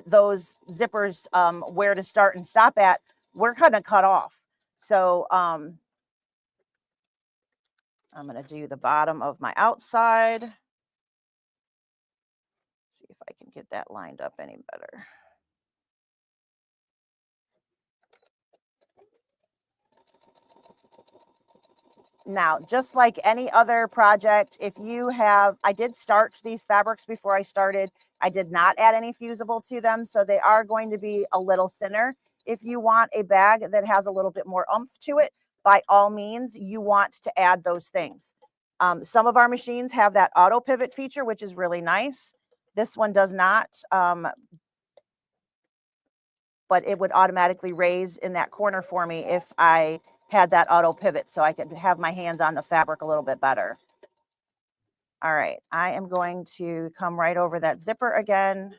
those zippers where to start and stop at, we're going to cut off. So I'm going to do the bottom of my outside. See if I can get that lined up any better. Now, just like any other project, if you have, I did starch these fabrics before I started. I did not add any fusible to them, so they are going to be a little thinner. If you want a bag that has a little bit more oomph to it, by all means, you want to add those things. Some of our machines have that auto pivot feature, which is really nice. This one does not, but it would automatically raise in that corner for me if I had that auto pivot, so I could have my hands on the fabric a little bit better. All right, I am going to come right over that zipper again.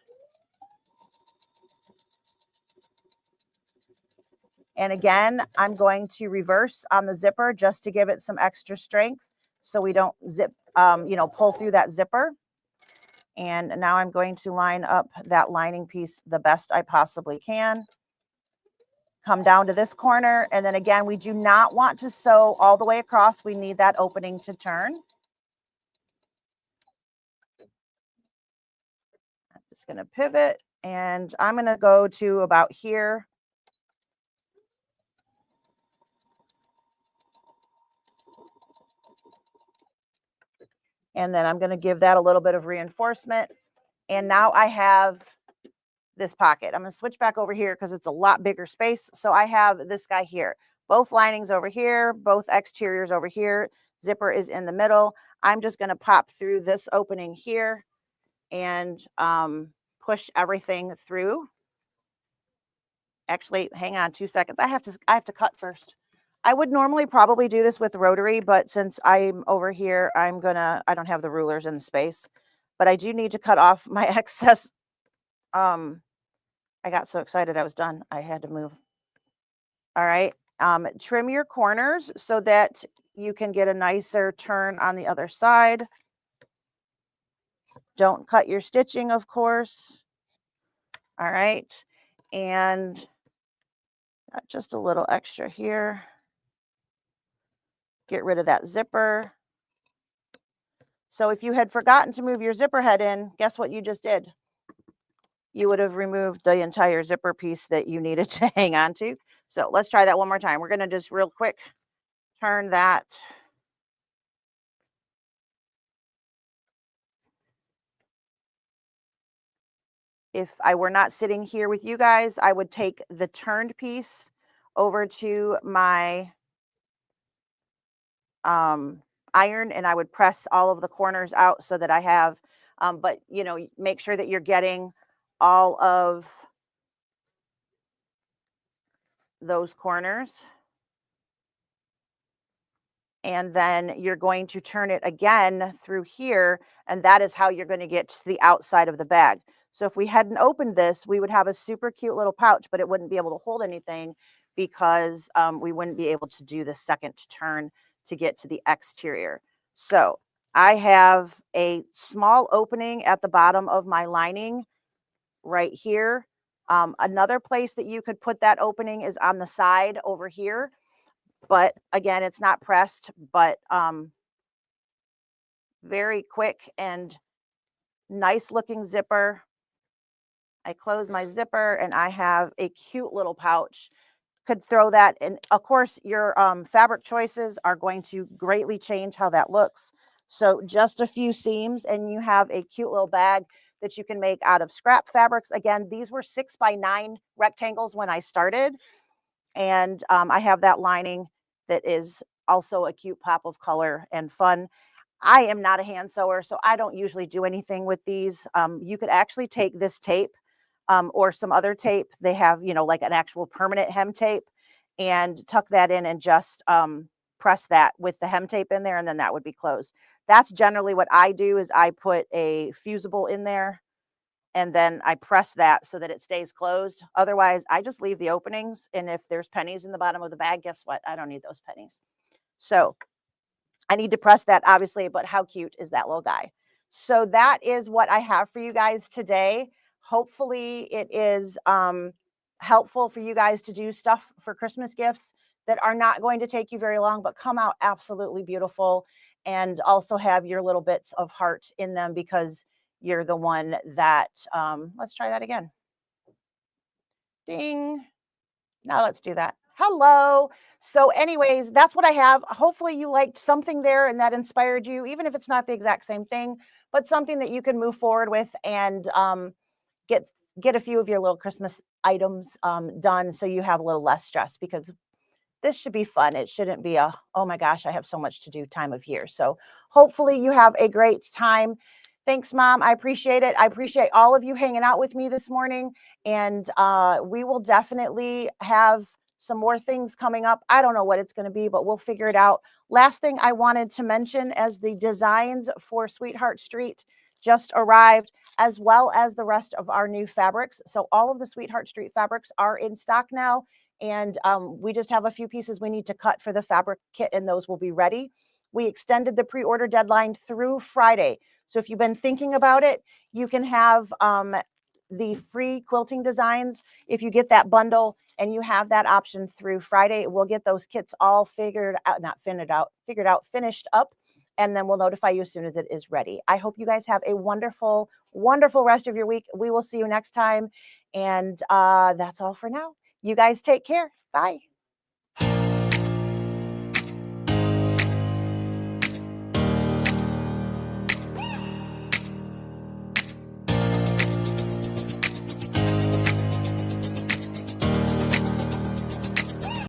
And again, I'm going to reverse on the zipper just to give it some extra strength so we don't pull through that zipper. And now I'm going to line up that lining piece the best I possibly can. Come down to this corner, and then again, we do not want to sew all the way across. We need that opening to turn. I'm just going to pivot, and I'm going to go to about here. And then I'm going to give that a little bit of reinforcement. And now I have this pocket. I'm going to switch back over here because it's a lot bigger space. So I have this guy here, both linings over here, both exteriors over here. Zipper is in the middle. I'm just going to pop through this opening here and push everything through. Actually, hang on 2 seconds. I have to cut first. I would normally probably do this with rotary, but since I'm over here, I don't have the rulers in the space, but I do need to cut off my excess. I got so excited I was done. I had to move. All right. Trim your corners so that you can get a nicer turn on the other side. Don't cut your stitching, of course. All right. And got just a little extra here. Get rid of that zipper. So if you had forgotten to move your zipper head in, guess what you just did? You would have removed the entire zipper piece that you needed to hang on to. So let's try that one more time. We're going to just real quick turn that. If I were not sitting here with you guys, I would take the turned piece over to my iron, and I would press all of the corners out so that I have, but make sure that you're getting all of those corners. And then you're going to turn it again through here, and that is how you're going to get to the outside of the bag. So if we hadn't opened this, we would have a super cute little pouch, but it wouldn't be able to hold anything because we wouldn't be able to do the second turn to get to the exterior. So I have a small opening at the bottom of my lining right here. Another place that you could put that opening is on the side over here. But again, it's not pressed, but very quick and nice looking zipper. I close my zipper and I have a cute little pouch. Could throw that in. Of course, your fabric choices are going to greatly change how that looks. So just a few seams and you have a cute little bag that you can make out of scrap fabrics. Again, these were 6x9 rectangles when I started. And I have that lining that is also a cute pop of color and fun. I am not a hand sewer, so I don't usually do anything with these. You could actually take this tape or some other tape. They have, you know, like an actual permanent hem tape, and tuck that in and just press that with the hem tape in there, and then that would be closed. That's generally what I do, is I put a fusible in there and then I press that so that it stays closed. Otherwise, I just leave the openings. And if there's pennies in the bottom of the bag, guess what? I don't need those pennies. So I need to press that, obviously, but how cute is that little guy? So that is what I have for you guys today. Hopefully it is helpful for you guys to do stuff for Christmas gifts that are not going to take you very long, but come out absolutely beautiful and also have your little bits of heart in them because you're the one that, let's try that again. Ding. Now let's do that. Hello. So anyways, that's what I have. Hopefully you liked something there and that inspired you, even if it's not the exact same thing, but something that you can move forward with and get a few of your little Christmas items done so you have a little less stress, because this should be fun. It shouldn't be a, oh my gosh, I have so much to do time of year. So hopefully you have a great time. Thanks, Mom. I appreciate it. I appreciate all of you hanging out with me this morning. And we will definitely have some more things coming up. I don't know what it's going to be, but we'll figure it out. Last thing I wanted to mention, as the designs for Sweetheart Street just arrived, as well as the rest of our new fabrics. So all of the Sweetheart Street fabrics are in stock now. And we just have a few pieces we need to cut for the fabric kit, and those will be ready. We extended the pre-order deadline through Friday. So if you've been thinking about it, you can have the free quilting designs if you get that bundle, and you have that option through Friday. We'll get those kits all figured out, finished up, and then we'll notify you as soon as it is ready. I hope you guys have a wonderful, wonderful rest of your week. We will see you next time. And that's all for now. You guys take care. Bye.